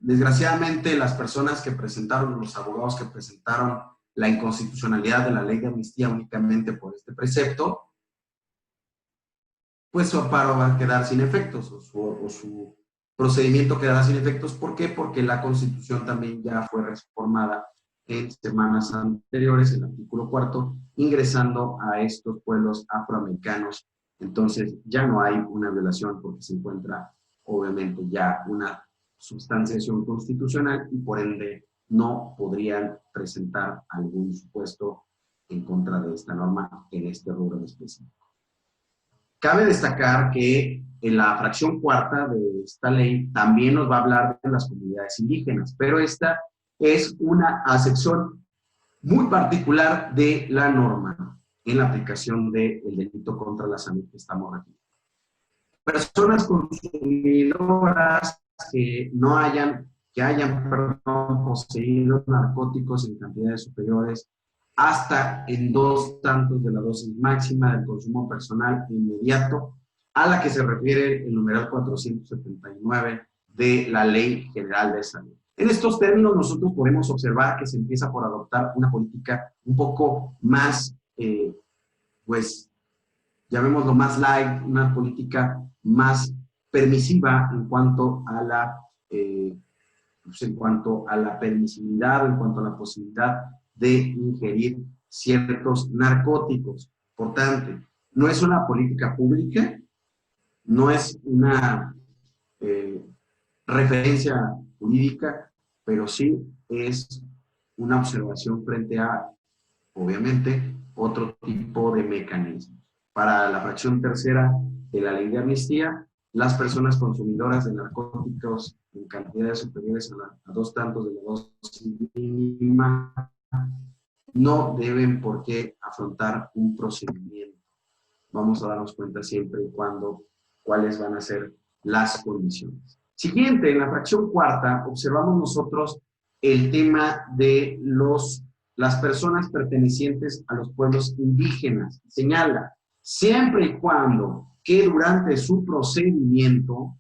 desgraciadamente las personas que presentaron, los abogados que presentaron la inconstitucionalidad de la ley de amnistía únicamente por este precepto, pues su amparo va a quedar sin efectos o su procedimiento quedará sin efectos. ¿Por qué? Porque la Constitución también ya fue reformada en semanas anteriores, el artículo 4, ingresando a estos pueblos afroamericanos. Entonces ya no hay una violación porque se encuentra obviamente ya una substanciación constitucional y por ende no podrían presentar algún supuesto en contra de esta norma en este rubro específico. Cabe destacar que en la fracción cuarta de esta ley también nos va a hablar de las comunidades indígenas, pero esta es una acepción muy particular de la norma en la aplicación del delito contra la salud que estamos refiriendo. Personas consumidoras que hayan poseído narcóticos en cantidades superiores hasta en 2 tantos de la dosis máxima del consumo personal inmediato, a la que se refiere el numeral 479 de la Ley General de Salud. En estos términos nosotros podemos observar que se empieza por adoptar una política un poco más, pues, llamémoslo más light, una política más permisiva en cuanto a la permisibilidad, en cuanto a la posibilidad de ingerir ciertos narcóticos. Importante, no es una política pública, no es una referencia jurídica, pero sí es una observación frente a, obviamente, otro tipo de mecanismos. Para la fracción tercera de la ley de amnistía, las personas consumidoras de narcóticos en cantidades superiores a 2 tantos de la dosis mínima no deben por qué afrontar un procedimiento. Vamos a darnos cuenta siempre y cuando cuáles van a ser las condiciones. Siguiente, en la fracción cuarta, observamos nosotros el tema de las personas pertenecientes a los pueblos indígenas. Señala, siempre y cuando que durante su procedimiento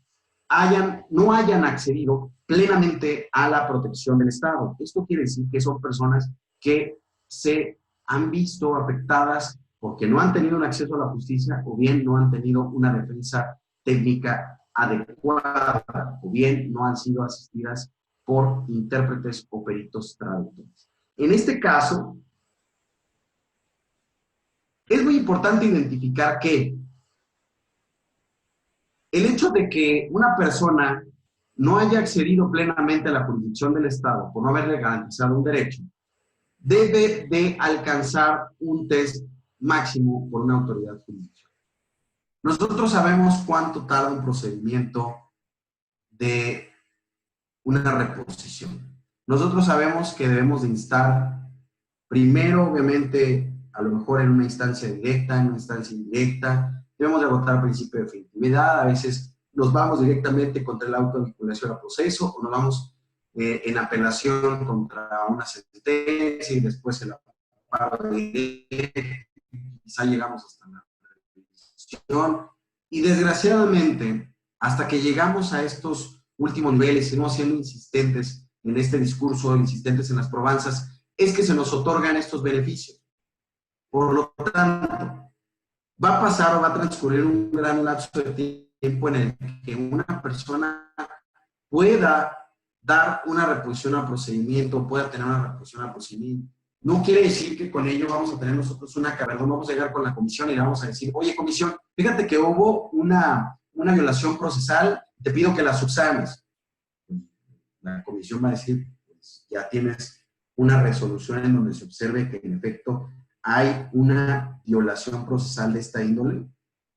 no hayan accedido plenamente a la protección del Estado. Esto quiere decir que son personas que se han visto afectadas porque no han tenido un acceso a la justicia o bien no han tenido una defensa técnica adecuada o bien no han sido asistidas por intérpretes o peritos traductores. En este caso, es muy importante identificar que El hecho de que una persona no haya accedido plenamente a la jurisdicción del Estado por no haberle garantizado un derecho, debe de alcanzar un test máximo por una autoridad jurisdiccional. Nosotros sabemos cuánto tarda un procedimiento de una reposición. Nosotros sabemos que debemos de instar primero, obviamente, a lo mejor en una instancia directa, en una instancia indirecta, debemos de agotar el principio de definitividad, a veces nos vamos directamente contra el auto de vinculación al proceso o nos vamos en apelación contra una sentencia y después el amparo directo, quizá llegamos hasta la revisión y desgraciadamente hasta que llegamos a estos últimos niveles, seguimos siendo insistentes en este discurso, insistentes en las probanzas, es que se nos otorgan estos beneficios. Por lo tanto, va a pasar o va a transcurrir un gran lapso de tiempo en el que una persona pueda dar una reposición al procedimiento, pueda tener una reposición al procedimiento. No quiere decir que con ello vamos a tener nosotros una carrera, vamos a llegar con la comisión y le vamos a decir, oye, comisión, fíjate que hubo una violación procesal, te pido que la subsanes. La comisión va a decir, pues ya tienes una resolución en donde se observe que en efecto hay una violación procesal de esta índole.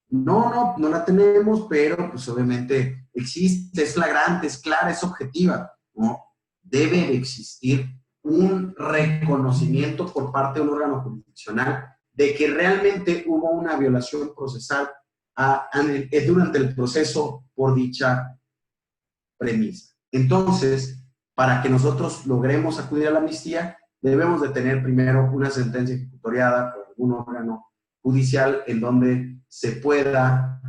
No la tenemos, pero pues obviamente existe, es flagrante, es clara, es objetiva, ¿no? Debe de existir un reconocimiento por parte de un órgano jurisdiccional de que realmente hubo una violación procesal durante el proceso por dicha premisa. Entonces, para que nosotros logremos acudir a la amnistía, debemos de tener primero una sentencia ejecutoriada por algún órgano judicial en donde se pueda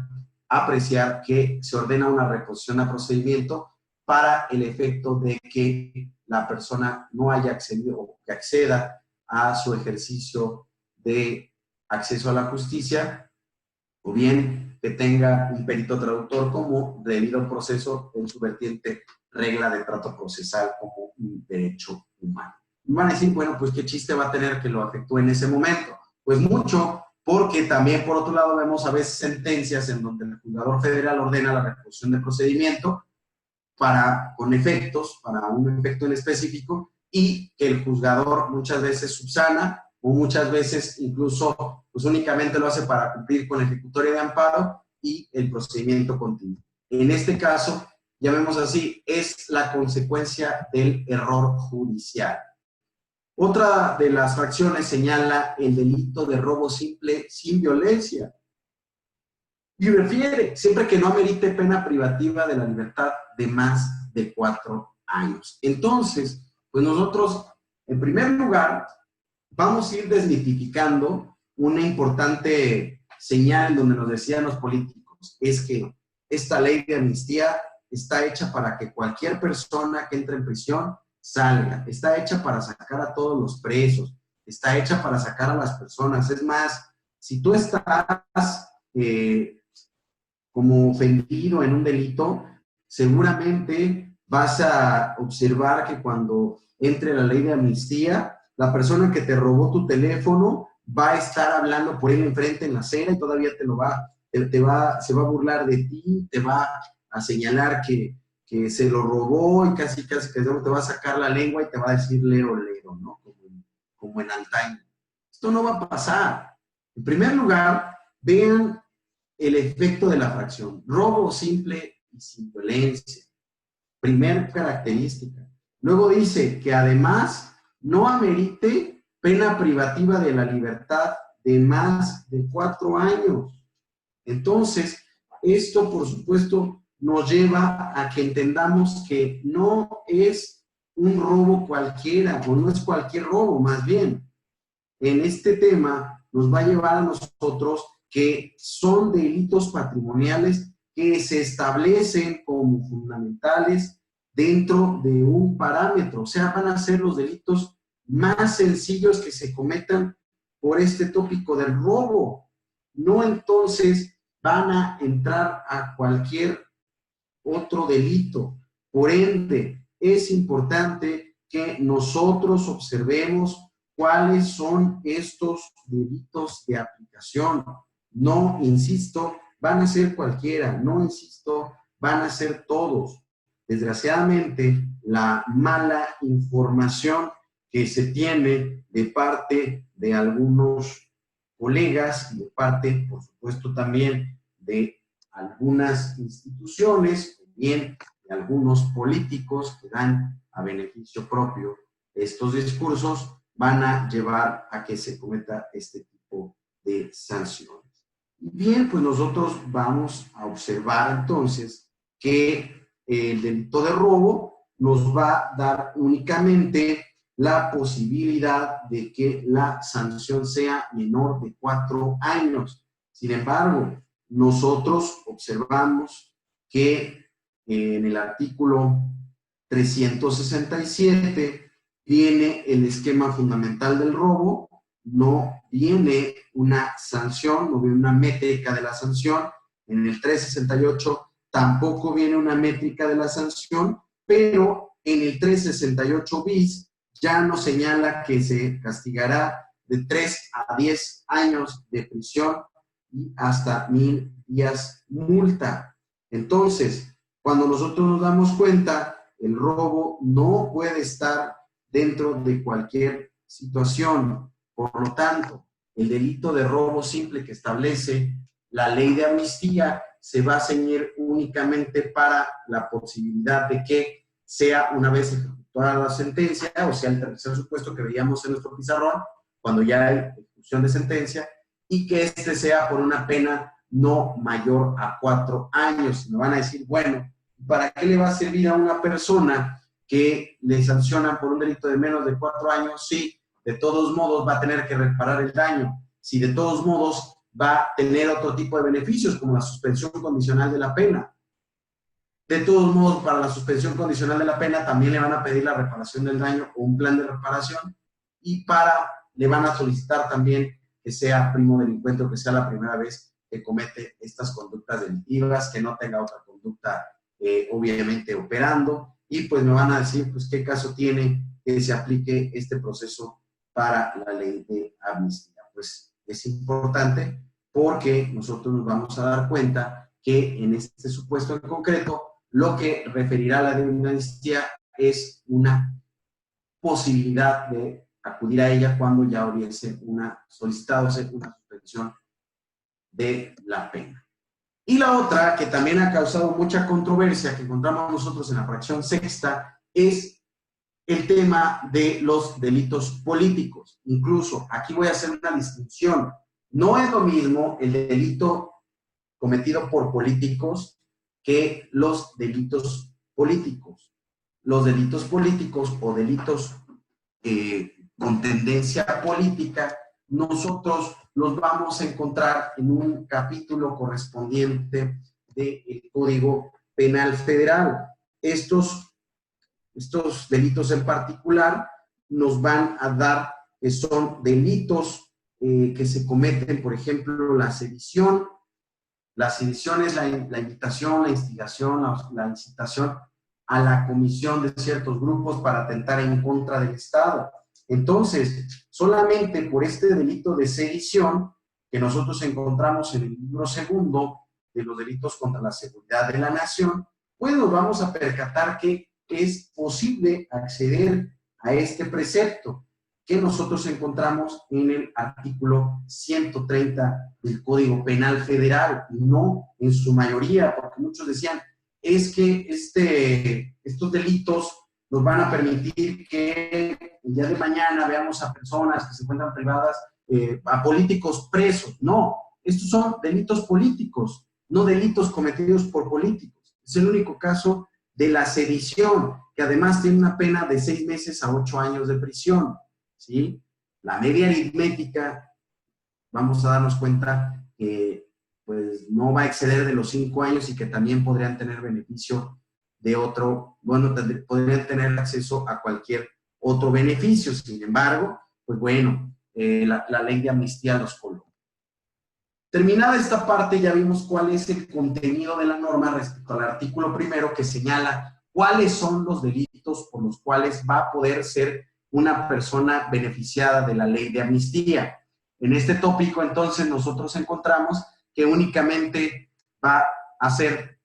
apreciar que se ordena una reposición a procedimiento para el efecto de que la persona no haya accedido o que acceda a su ejercicio de acceso a la justicia, o bien que tenga un perito traductor como debido proceso en su vertiente regla de trato procesal como un derecho humano. Y van a decir, bueno, pues qué chiste va a tener que lo efectúe en ese momento. Pues mucho, porque también por otro lado vemos a veces sentencias en donde el juzgador federal ordena la reposición de procedimiento con efectos, para un efecto en específico, y que el juzgador muchas veces subsana o muchas veces incluso pues únicamente lo hace para cumplir con la ejecutoria de amparo y el procedimiento continúa. En este caso, llamemos así, es la consecuencia del error judicial. Otra de las fracciones señala el delito de robo simple sin violencia y refiere siempre que no amerite pena privativa de la libertad de más de 4 años. Entonces, pues nosotros, en primer lugar, vamos a ir desmitificando una importante señal donde nos decían los políticos, es que esta ley de amnistía está hecha para que cualquier persona que entre en prisión salga, está hecha para sacar a todos los presos, está hecha para sacar a las personas. Es más, si tú estás como ofendido en un delito, seguramente vas a observar que cuando entre la ley de amnistía, la persona que te robó tu teléfono va a estar hablando por él enfrente en la acera y todavía se va a burlar de ti, te va a señalar que se lo robó y casi que te va a sacar la lengua y te va a decir lero, lero, ¿no? Como en antaño. Esto no va a pasar. En primer lugar, vean el efecto de la fracción. Robo simple y sin violencia. Primer característica. Luego dice que además no amerite pena privativa de la libertad de más de 4 años. Entonces, esto por supuesto nos lleva a que entendamos que no es un robo cualquiera, o no es cualquier robo, más bien. En este tema nos va a llevar a nosotros que son delitos patrimoniales que se establecen como fundamentales dentro de un parámetro. O sea, van a ser los delitos más sencillos que se cometan por este tópico del robo. No entonces van a entrar a cualquier otro delito. Por ende, es importante que nosotros observemos cuáles son estos delitos de aplicación. No, insisto, van a ser cualquiera, no insisto, van a ser todos. Desgraciadamente, la mala información que se tiene de parte de algunos colegas y de parte, por supuesto, también de algunas instituciones, bien de algunos políticos que dan a beneficio propio estos discursos, van a llevar a que se cometa este tipo de sanciones. Bien, pues nosotros vamos a observar entonces que el delito de robo nos va a dar únicamente la posibilidad de que la sanción sea menor de 4 años. Sin embargo, nosotros observamos que en el artículo 367 viene el esquema fundamental del robo, no viene una sanción, no viene una métrica de la sanción. En el 368 tampoco viene una métrica de la sanción, pero en el 368 bis ya nos señala que se castigará de 3 a 10 años de prisión y hasta 1000 días multa. Entonces, cuando nosotros nos damos cuenta, el robo no puede estar dentro de cualquier situación. Por lo tanto, el delito de robo simple que establece la ley de amnistía se va a ceñir únicamente para la posibilidad de que sea una vez ejecutada la sentencia, o sea, el tercer supuesto que veíamos en nuestro pizarrón, cuando ya hay ejecución de sentencia, y que este sea por una pena no mayor a 4 años. Me van a decir, bueno, ¿para qué le va a servir a una persona que le sancionan por un delito de menos de 4 años? Sí, de todos modos va a tener que reparar el daño, si de todos modos va a tener otro tipo de beneficios, como la suspensión condicional de la pena. De todos modos, para la suspensión condicional de la pena también le van a pedir la reparación del daño o un plan de reparación, y le van a solicitar también que sea primo delincuente o que sea la primera vez que comete estas conductas delictivas, que no tenga otra conducta obviamente operando, y pues me van a decir pues qué caso tiene que se aplique este proceso para la ley de amnistía. Pues es importante porque nosotros nos vamos a dar cuenta que en este supuesto en concreto lo que referirá a la ley de amnistía es una posibilidad de acudir a ella cuando ya hubiese solicitado una suspensión de la pena. Y la otra, que también ha causado mucha controversia, que encontramos nosotros en la fracción sexta, es el tema de los delitos políticos. Incluso aquí voy a hacer una distinción. No es lo mismo el delito cometido por políticos que los delitos políticos. Los delitos políticos o delitos con tendencia política, nosotros los vamos a encontrar en un capítulo correspondiente del Código Penal Federal. Estos delitos en particular nos van a dar que son delitos que se cometen, por ejemplo, la sedición. La sedición es la invitación, la instigación, la incitación a la comisión de ciertos grupos para atentar en contra del Estado. Entonces, solamente por este delito de sedición, que nosotros encontramos en el libro segundo de los delitos contra la seguridad de la nación, pues nos vamos a percatar que es posible acceder a este precepto que nosotros encontramos en el artículo 130 del Código Penal Federal, y no en su mayoría, porque muchos decían, es que estos delitos nos van a permitir que el día de mañana veamos a personas que se encuentran privadas, a políticos presos. No, estos son delitos políticos, no delitos cometidos por políticos. Es el único caso de la sedición, que además tiene una pena de 6 meses a 8 años de prisión, ¿sí? La media aritmética, vamos a darnos cuenta que pues no va a exceder de los 5 años y que también podrían tener beneficio de otro, bueno, podrían tener acceso a cualquier otro beneficio. Sin embargo, pues bueno, la ley de amnistía los coloca. Terminada esta parte, ya vimos cuál es el contenido de la norma respecto al artículo primero, que señala cuáles son los delitos por los cuales va a poder ser una persona beneficiada de la ley de amnistía. En este tópico, entonces, nosotros encontramos que únicamente va a ser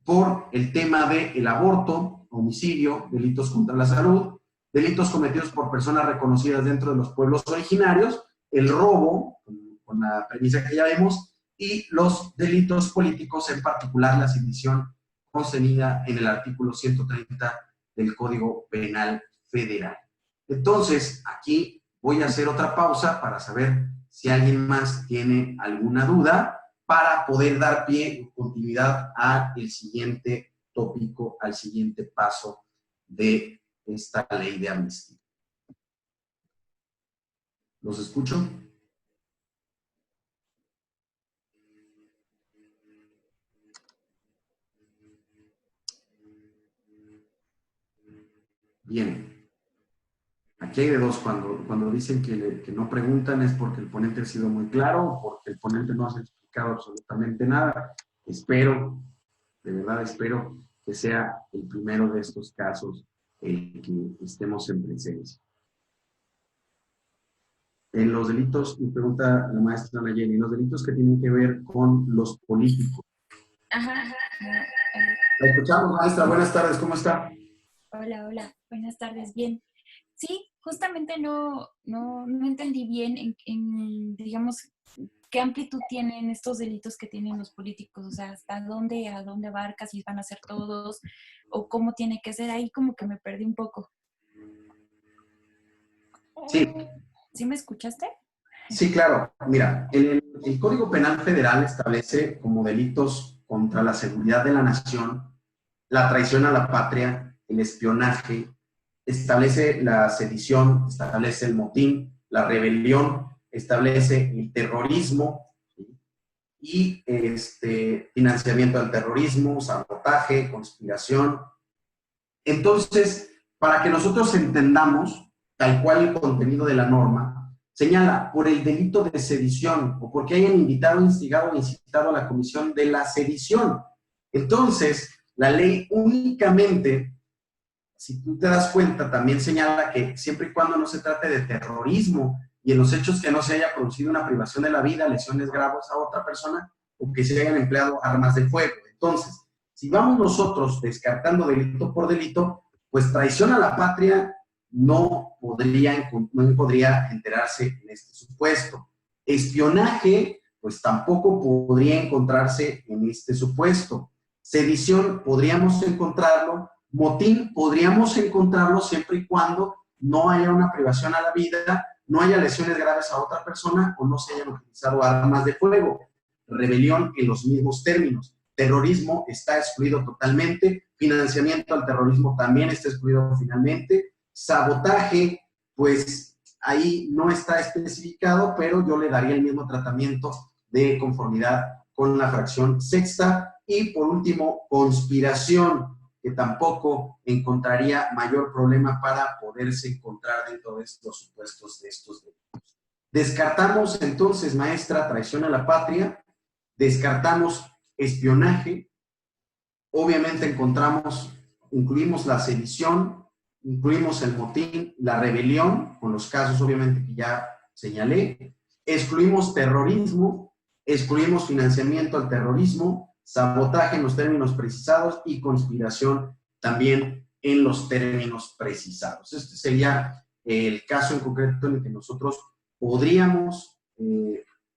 por el tema del aborto, homicidio, delitos contra la salud, delitos cometidos por personas reconocidas dentro de los pueblos originarios, el robo, con la premisa que ya vemos, y los delitos políticos, en particular la sedición contenida en el artículo 130 del Código Penal Federal. Entonces, aquí voy a hacer otra pausa para saber si alguien más tiene alguna duda para poder dar pie y continuidad al siguiente tópico, al siguiente paso de esta ley de amnistía. ¿Los escucho? Bien. Aquí hay de dos. Cuando dicen que no preguntan es porque el ponente ha sido muy claro o porque el ponente no ha explicado absolutamente nada. Espero, de verdad espero que sea el primero de estos casos el que estemos en presencia. En los delitos, me pregunta la maestra Nayeli, los delitos que tienen que ver con los políticos. Ajá. La escuchamos, maestra. Buenas tardes, ¿cómo está? Hola, buenas tardes, bien. Sí, justamente no entendí bien digamos, qué amplitud tienen estos delitos que tienen los políticos, o sea, a dónde abarca, si van a ser todos, o cómo tiene que ser, ahí como que me perdí un poco. Sí. ¿Sí me escuchaste? Sí, claro. Mira, el Código Penal Federal establece como delitos contra la seguridad de la nación la traición a la patria, el espionaje, establece la sedición, establece el motín, la rebelión, establece el terrorismo, ¿sí? Y financiamiento del terrorismo, sabotaje, conspiración. Entonces, para que nosotros entendamos tal cual el contenido de la norma, señala por el delito de sedición o porque hayan invitado, instigado o incitado a la comisión de la sedición. Entonces, la ley únicamente, si tú te das cuenta, también señala que siempre y cuando no se trate de terrorismo y en los hechos que no se haya producido una privación de la vida, lesiones graves a otra persona o que se hayan empleado armas de fuego. Entonces, si vamos nosotros descartando delito por delito, pues traición a la patria no podría enterarse en este supuesto. Espionaje, pues tampoco podría encontrarse en este supuesto. Sedición podríamos encontrarlo, motín podríamos encontrarlo siempre y cuando no haya una privación a la vida, no haya lesiones graves a otra persona o no se hayan utilizado armas de fuego. Rebelión en los mismos términos. Terrorismo está excluido totalmente, financiamiento al terrorismo también está excluido finalmente, sabotaje, pues ahí no está especificado, pero yo le daría el mismo tratamiento de conformidad con la fracción sexta. Y por último, conspiración, que tampoco encontraría mayor problema para poderse encontrar dentro de estos supuestos de estos delitos. Descartamos entonces, maestra, traición a la patria, descartamos espionaje, obviamente incluimos la sedición, incluimos el motín, la rebelión, con los casos obviamente que ya señalé, excluimos terrorismo, excluimos financiamiento al terrorismo, sabotaje en los términos precisados y conspiración también en los términos precisados. Este sería el caso en concreto en el que nosotros podríamos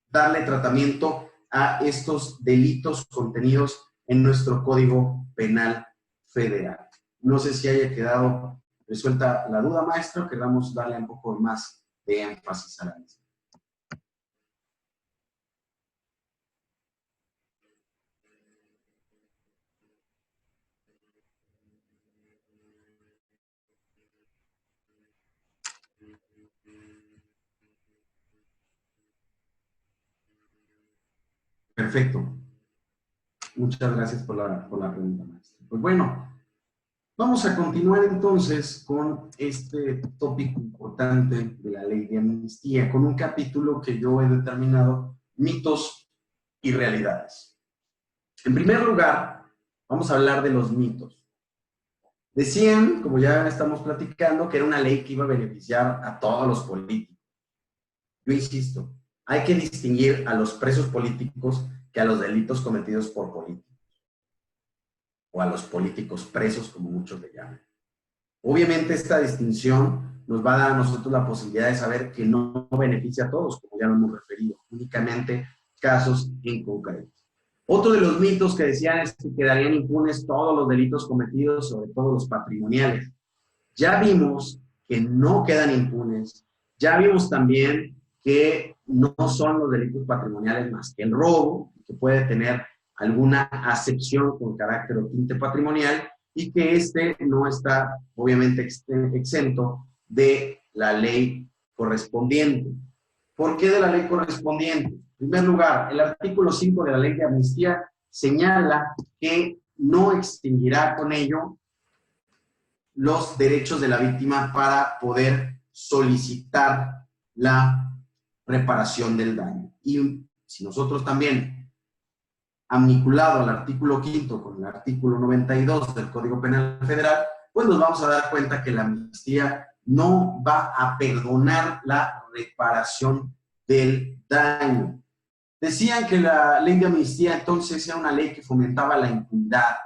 darle tratamiento a estos delitos contenidos en nuestro Código Penal Federal. No sé si haya quedado resuelta la duda, maestro, queramos darle un poco más de énfasis a la misma. Perfecto. Muchas gracias por la pregunta, maestro. Pues bueno, vamos a continuar entonces con este tópico importante de la ley de amnistía, con un capítulo que yo he determinado mitos y realidades. En primer lugar, vamos a hablar de los mitos. Decían, como ya estamos platicando, que era una ley que iba a beneficiar a todos los políticos. Yo insisto, hay que distinguir a los presos políticos que a los delitos cometidos por políticos, o a los políticos presos, como muchos le llaman. Obviamente esta distinción nos va a dar a nosotros la posibilidad de saber que no beneficia a todos, como ya lo hemos referido, únicamente casos en concreto. Otro de los mitos que decían es que quedarían impunes todos los delitos cometidos, sobre todo los patrimoniales. Ya vimos que no quedan impunes, ya vimos también que no son los delitos patrimoniales más que el robo, que puede tener alguna acepción con carácter o tinte patrimonial, y que este no está obviamente exento de la ley correspondiente. ¿Por qué de la ley correspondiente? En primer lugar, el artículo 5 de la ley de amnistía señala que no extinguirá con ello los derechos de la víctima para poder solicitar la reparación del daño. Y si nosotros también, vinculado al artículo 5 con el artículo 92 del Código Penal Federal, pues nos vamos a dar cuenta que la amnistía no va a perdonar la reparación del daño. Decían que la ley de amnistía entonces era una ley que fomentaba la impunidad.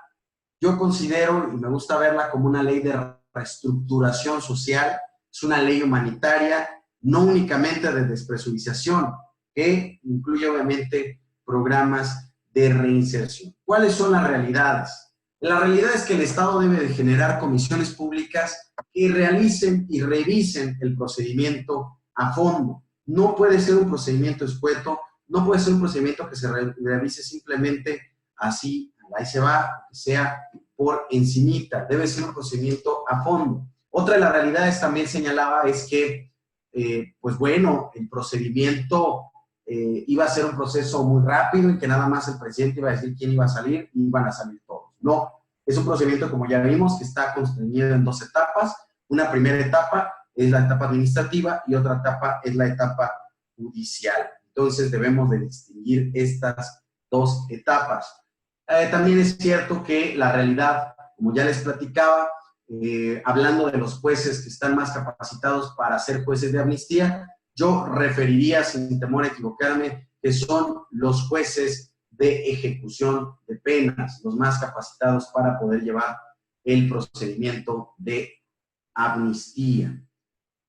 Yo considero, y me gusta verla como una ley de reestructuración social, es una ley humanitaria, no únicamente de despresurización, que incluye obviamente programas de reinserción. ¿Cuáles son las realidades? La realidad es que el Estado debe de generar comisiones públicas que realicen y revisen el procedimiento a fondo. No puede ser un procedimiento escueto, no puede ser un procedimiento que se revise simplemente así, ahí se va, que sea por encimita, debe ser un procedimiento a fondo. Otra de las realidades también señalaba es que, pues bueno, el procedimiento iba a ser un proceso muy rápido y que nada más el presidente iba a decir quién iba a salir y iban a salir todos. No, es un procedimiento, como ya vimos, que está constreñido en 2 etapas. Una primera etapa es la etapa administrativa y otra etapa es la etapa judicial. Entonces debemos de distinguir estas 2 etapas. También es cierto que la realidad, como ya les platicaba, hablando de los jueces que están más capacitados para ser jueces de amnistía, yo referiría, sin temor a equivocarme, que son los jueces de ejecución de penas, los más capacitados para poder llevar el procedimiento de amnistía.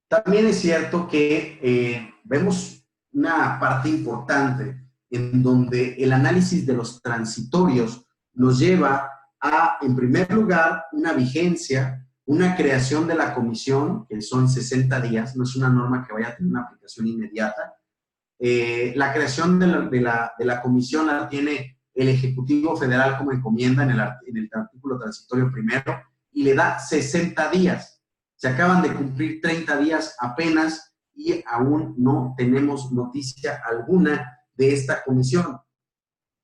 También es cierto que vemos una parte importante en donde el análisis de los transitorios nos lleva a, en primer lugar, una vigencia, una creación de la comisión, que son 60 días, no es una norma que vaya a tener una aplicación inmediata. La creación de la comisión la tiene el Ejecutivo Federal como encomienda en el artículo transitorio primero, y le da 60 días. Se acaban de cumplir 30 días apenas y aún no tenemos noticia alguna de esta comisión.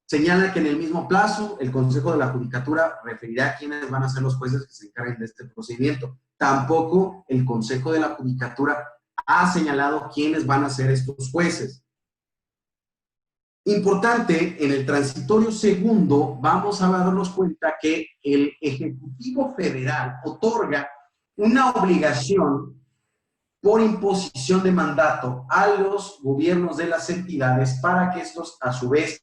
Señala que en el mismo plazo el Consejo de la Judicatura referirá a quiénes van a ser los jueces que se encarguen de este procedimiento. Tampoco el Consejo de la Judicatura ha señalado quiénes van a ser estos jueces. Importante, en el transitorio segundo vamos a darnos cuenta que el Ejecutivo Federal otorga una obligación por imposición de mandato a los gobiernos de las entidades para que estos a su vez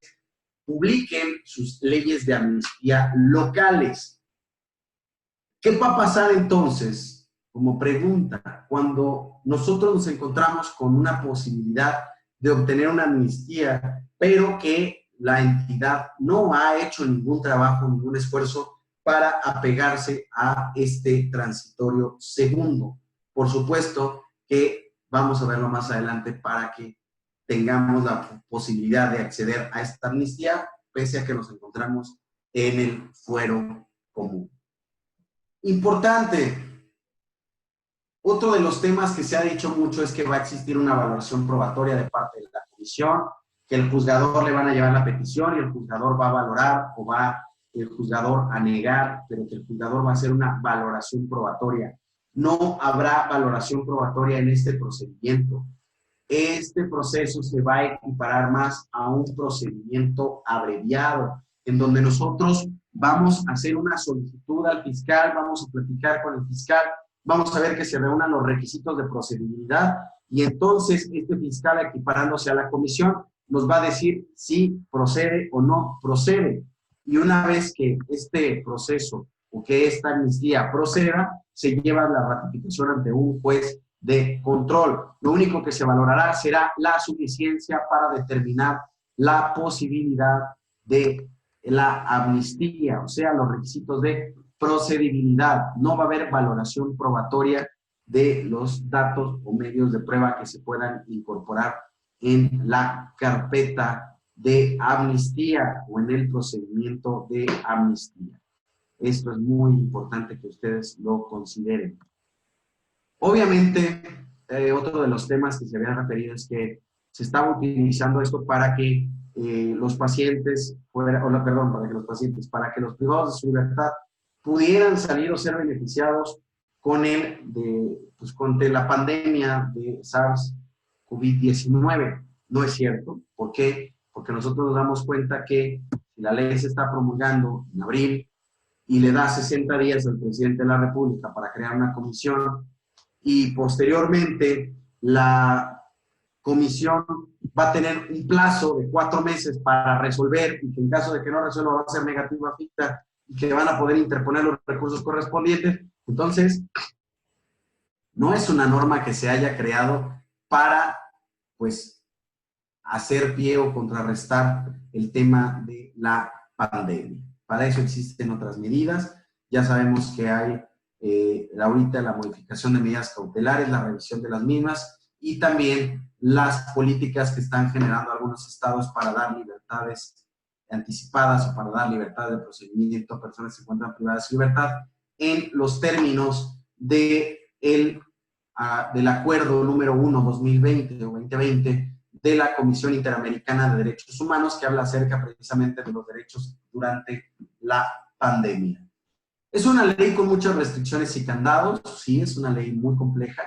publiquen sus leyes de amnistía locales. ¿Qué va a pasar entonces? Como pregunta, cuando nosotros nos encontramos con una posibilidad de obtener una amnistía, pero que la entidad no ha hecho ningún trabajo, ningún esfuerzo para apegarse a este transitorio segundo. Por supuesto que vamos a verlo más adelante para que tengamos la posibilidad de acceder a esta amnistía, pese a que nos encontramos en el fuero común. Importante, otro de los temas que se ha dicho mucho es que va a existir una valoración probatoria de parte de la comisión, que el juzgador le van a llevar la petición y el juzgador va a valorar o va el juzgador a negar, pero que el juzgador va a hacer una valoración probatoria. No habrá valoración probatoria en este procedimiento. Este proceso se va a equiparar más a un procedimiento abreviado, en donde nosotros vamos a hacer una solicitud al fiscal, vamos a platicar con el fiscal, vamos a ver que se reúnan los requisitos de procedibilidad y entonces este fiscal, equiparándose a la comisión, nos va a decir si procede o no procede. Y una vez que este proceso o que esta amnistía proceda, se lleva la ratificación ante un juez de control. Lo único que se valorará será la suficiencia para determinar la posibilidad de la amnistía, o sea, los requisitos de procedibilidad. No va a haber valoración probatoria de los datos o medios de prueba que se puedan incorporar en la carpeta de amnistía o en el procedimiento de amnistía. Esto es muy importante que ustedes lo consideren. Obviamente, otro de los temas que se había referido es que se estaba utilizando esto para que los pacientes, para que los privados de su libertad pudieran salir o ser beneficiados con con la pandemia de SARS-CoV-19. No es cierto. ¿Por qué? Porque nosotros nos damos cuenta que si la ley se está promulgando en abril y le da 60 días al presidente de la República para crear una comisión y posteriormente la comisión va a tener un plazo de 4 meses para resolver y que en caso de que no resuelva va a ser negativa ficta y que van a poder interponer los recursos correspondientes. Entonces, no es una norma que se haya creado para, pues, hacer pie o contrarrestar el tema de la pandemia. Para eso existen otras medidas. Ya sabemos que hay ahorita la modificación de medidas cautelares, la revisión de las mismas y también las políticas que están generando algunos estados para dar libertades anticipadas o para dar libertad de procedimiento a personas que se encuentran privadas de su libertad en los términos del acuerdo número 1 2020 o 2020 de la Comisión Interamericana de Derechos Humanos, que habla acerca precisamente de los derechos durante la pandemia. Es una ley con muchas restricciones y candados, sí, es una ley muy compleja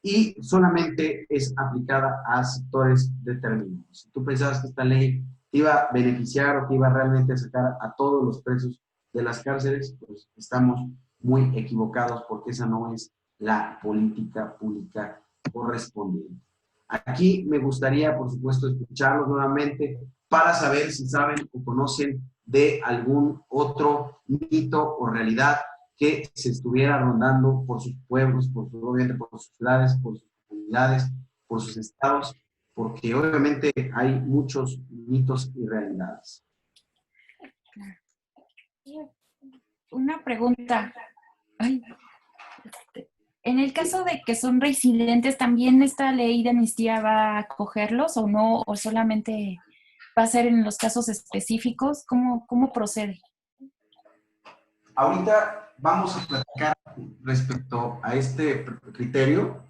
y solamente es aplicada a sectores determinados. Si tú pensabas que esta ley te iba a beneficiar o que iba realmente a sacar a todos los presos de las cárceles, pues estamos muy equivocados porque esa no es la política pública correspondiente. Aquí me gustaría, por supuesto, escucharlos nuevamente para saber si saben o conocen de algún otro mito o realidad que se estuviera rondando por sus pueblos, obviamente por sus ciudades, por sus comunidades, por sus estados, porque obviamente hay muchos mitos y realidades. Una pregunta. Ay. En el caso de que son residentes, ¿también esta ley de amnistía va a acogerlos o no? ¿O solamente va a ser en los casos específicos? ¿Cómo procede? Ahorita vamos a platicar respecto a este criterio,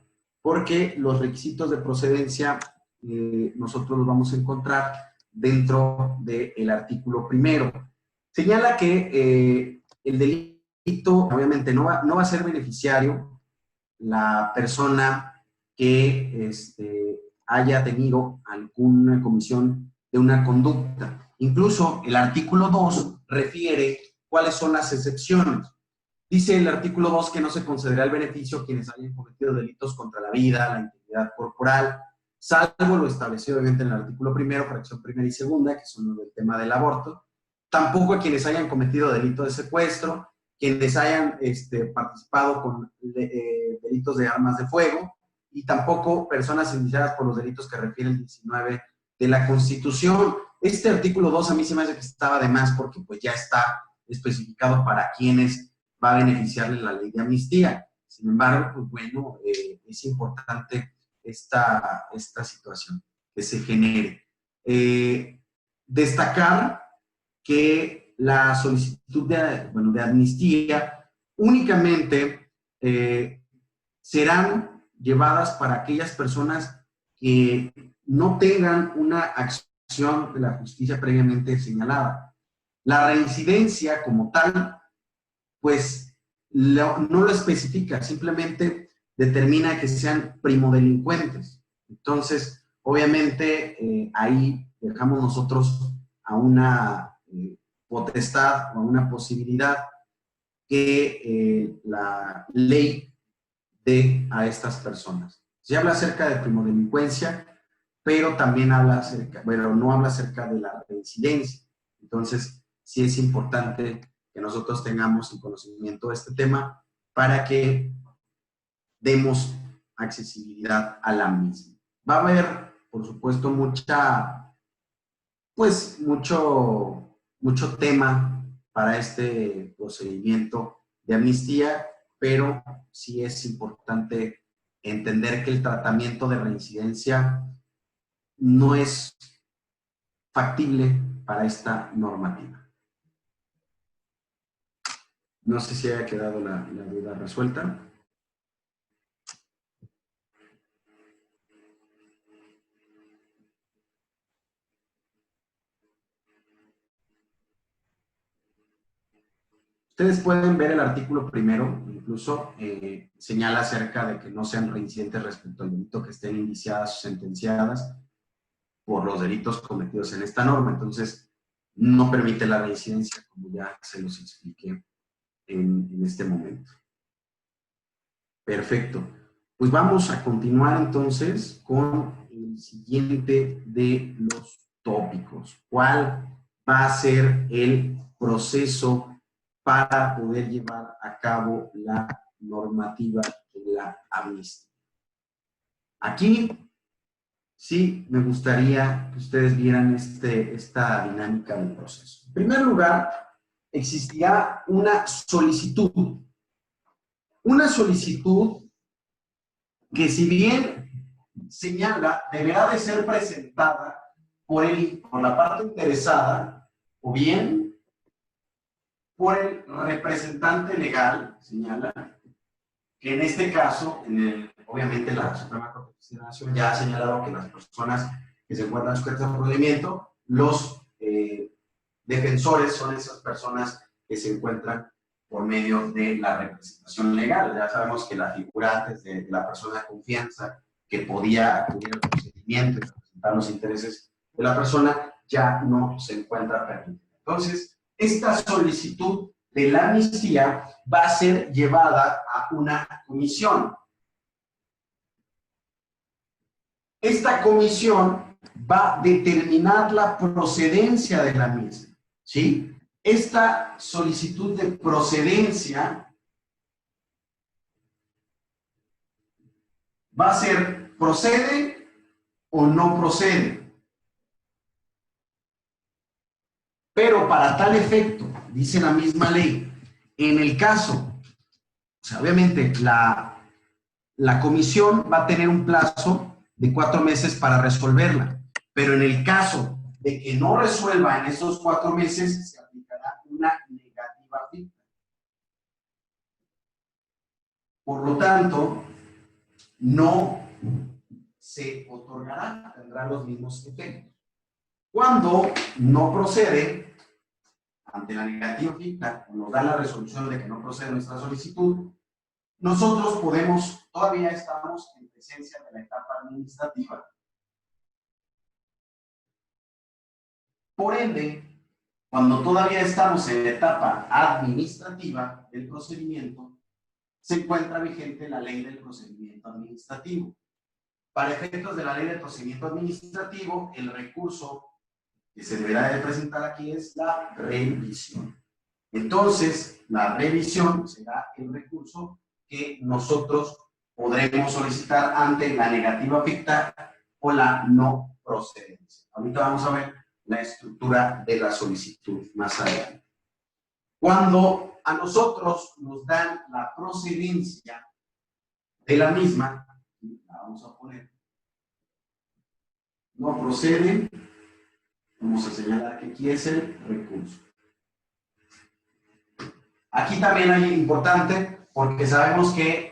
porque los requisitos de procedencia nosotros los vamos a encontrar dentro del artículo 1. Señala que el delito, obviamente, no va a ser beneficiario la persona que haya tenido alguna comisión de una conducta. Incluso el artículo 2 refiere cuáles son las excepciones. Dice el artículo 2 que no se concederá el beneficio a quienes hayan cometido delitos contra la vida, la integridad corporal, salvo lo establecido obviamente en el artículo 1, fracción 1 y 2, que son el tema del aborto. Tampoco a quienes hayan cometido delito de secuestro, quienes hayan participado con delitos de armas de fuego, y tampoco personas indiciadas por los delitos que refiere el 19 de la Constitución. Este artículo 2 a mí se me hace que estaba de más porque pues ya está especificado para quienes va a beneficiarle la ley de amnistía. Sin embargo, pues bueno, es importante esta situación que se genere. Destacar que la solicitud de amnistía únicamente serán llevadas para aquellas personas que no tengan una acción de la justicia previamente señalada. La reincidencia como tal, pues no lo especifica, simplemente determina que sean primodelincuentes. Entonces, obviamente, ahí dejamos nosotros a una potestad o a una posibilidad que la ley dé a estas personas. Se habla acerca de primodelincuencia, pero también habla acerca, bueno, no habla acerca de la reincidencia. Entonces, sí es importante que nosotros tengamos el conocimiento de este tema para que demos accesibilidad a la misma. Va a haber, por supuesto, mucho tema para este procedimiento de amnistía, pero sí es importante entender que el tratamiento de reincidencia no es factible para esta normativa. No sé si haya quedado la duda resuelta. Ustedes pueden ver el artículo primero, incluso señala acerca de que no sean reincidentes respecto al delito que estén indiciadas o sentenciadas por los delitos cometidos en esta norma. Entonces, no permite la reincidencia, como ya se los expliqué en este momento. Perfecto. Pues vamos a continuar entonces con el siguiente de los tópicos. ¿Cuál va a ser el proceso para poder llevar a cabo la normativa de la amnistía? Aquí sí me gustaría que ustedes vieran esta dinámica del proceso. En primer lugar, existirá una solicitud. Una solicitud que, si bien señala, deberá de ser presentada por la parte interesada o bien por el representante legal, señala, que en este caso, obviamente la Suprema Corte de Justicia de la Nación ya ha señalado que las personas que se encuentran sujetas al procedimiento, los defensores son esas personas que se encuentran por medio de la representación legal. Ya sabemos que la figura antes de la persona de confianza que podía acudir al procedimiento y representar los intereses de la persona ya no se encuentra permitida. Entonces, esta solicitud de la amnistía va a ser llevada a una comisión. Esta comisión va a determinar la procedencia de la misma, ¿sí? Esta solicitud de procedencia va a ser, ¿procede o no procede? Pero para tal efecto, dice la misma ley, en el caso, o sea, obviamente la comisión va a tener un plazo de 4 meses para resolverla, pero en el caso de que no resuelva en esos 4 meses, se aplicará una negativa ficta. Por lo tanto, no se otorgará, tendrá los mismos efectos. Cuando no procede, ante la negativa ficta, nos da la resolución de que no procede nuestra solicitud, nosotros todavía estamos en presencia de la etapa administrativa. Por ende, cuando todavía estamos en la etapa administrativa del procedimiento, se encuentra vigente la ley del procedimiento administrativo. Para efectos de la ley del procedimiento administrativo, el recurso que se deberá de presentar aquí es la revisión. Entonces, la revisión será el recurso que nosotros podremos solicitar ante la negativa ficta o la no procedencia. Ahorita vamos a ver la estructura de la solicitud más adelante. Cuando a nosotros nos dan la procedencia de la misma, la vamos a poner, no procede, vamos a señalar que aquí es el recurso. Aquí también hay importante, porque sabemos que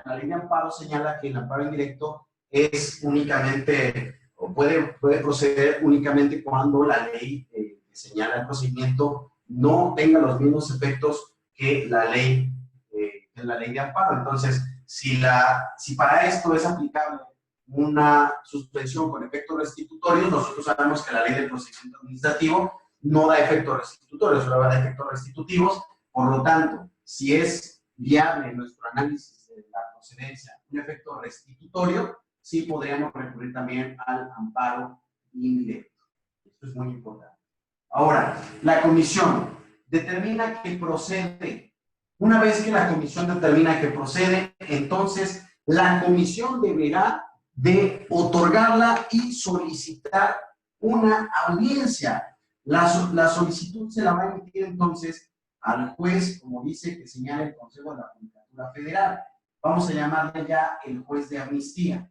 la ley de amparo señala que el amparo indirecto es únicamente, o puede proceder únicamente cuando la ley que señala el procedimiento no tenga los mismos efectos que la ley de amparo. Entonces, si para esto es aplicable una suspensión con efectos restitutorios, nosotros sabemos que la ley del procedimiento administrativo no da efectos restitutorios, solo da efectos restitutivos. Por lo tanto, si es viable nuestro análisis de la procedencia un efecto restitutorio, sí podríamos recurrir también al amparo indirecto. Esto es muy importante. Ahora, la comisión determina que procede. Una vez que la comisión determina que procede, entonces la comisión deberá de otorgarla y solicitar una audiencia. La solicitud se la va a emitir entonces al juez, como dice que señala el Consejo de la Judicatura Federal. Vamos a llamarle ya el juez de amnistía.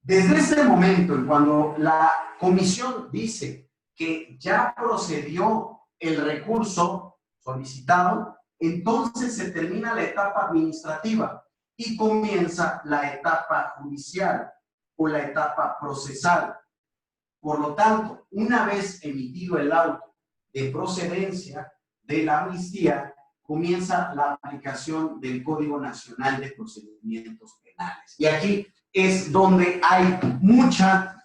Desde ese momento, cuando la comisión dice que ya procedió el recurso solicitado, entonces se termina la etapa administrativa y comienza la etapa judicial o la etapa procesal. Por lo tanto, una vez emitido el auto de procedencia de la amnistía, comienza la aplicación del Código Nacional de Procedimientos Penales. Y aquí es donde hay mucha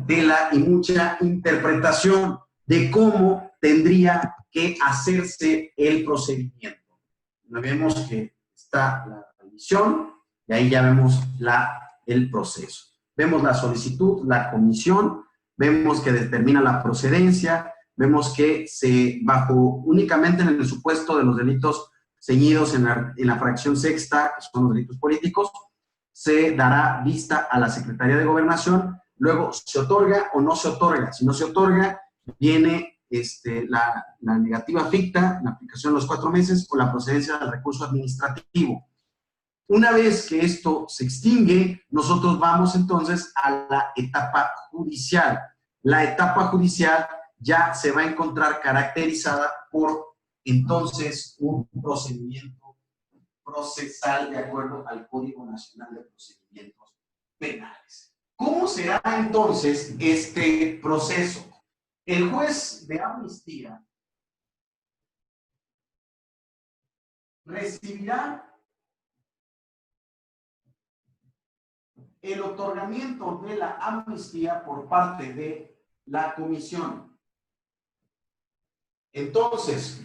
tela y mucha interpretación de cómo tendría que hacerse el procedimiento. Vemos que está la revisión y ahí ya vemos el proceso. Vemos la solicitud, la comisión, vemos que determina la procedencia, vemos que únicamente en el supuesto de los delitos ceñidos en la fracción sexta, que son los delitos políticos, se dará vista a la Secretaría de Gobernación, luego se otorga o no se otorga. Si no se otorga, viene la negativa ficta, la aplicación de los 4 meses o la procedencia del recurso administrativo. Una vez que esto se extingue, nosotros vamos entonces a la etapa judicial. La etapa judicial ya se va a encontrar caracterizada por entonces un procedimiento procesal de acuerdo al Código Nacional de Procedimientos Penales. ¿Cómo será entonces este proceso? El juez de amnistía recibirá el otorgamiento de la amnistía por parte de la comisión. Entonces,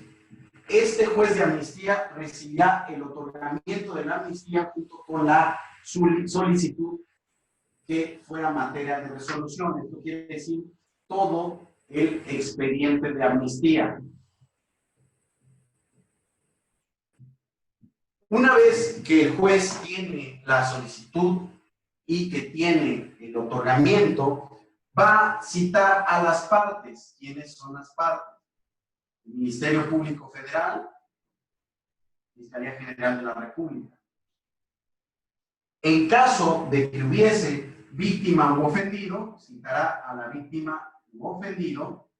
este juez de amnistía recibirá el otorgamiento de la amnistía junto con la solicitud que fuera materia de resolución. Esto quiere decir todo el expediente de amnistía. Una vez que el juez tiene la solicitud y que tiene el otorgamiento, va a citar a las partes. ¿Quiénes son las partes? El Ministerio Público Federal, Fiscalía General de la República. En caso de que hubiese víctima u ofendido, citará a la víctima u ofendido,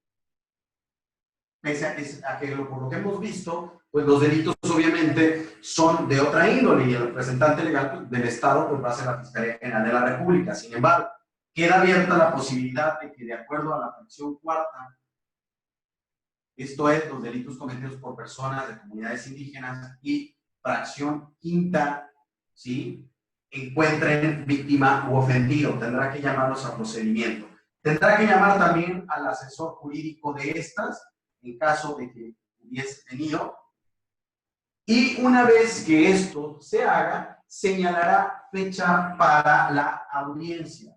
pese a que por lo que hemos visto, pues los delitos obviamente son de otra índole y el representante legal del Estado pues va a ser la Fiscalía General de la República. Sin embargo, queda abierta la posibilidad de que de acuerdo a la fracción cuarta, esto es, los delitos cometidos por personas de comunidades indígenas y fracción quinta, ¿sí?, encuentren víctima u ofendido. Tendrá que llamarlos a procedimiento. Tendrá que llamar también al asesor jurídico de estas, en caso de que hubiese tenido. Y una vez que esto se haga, señalará fecha para la audiencia.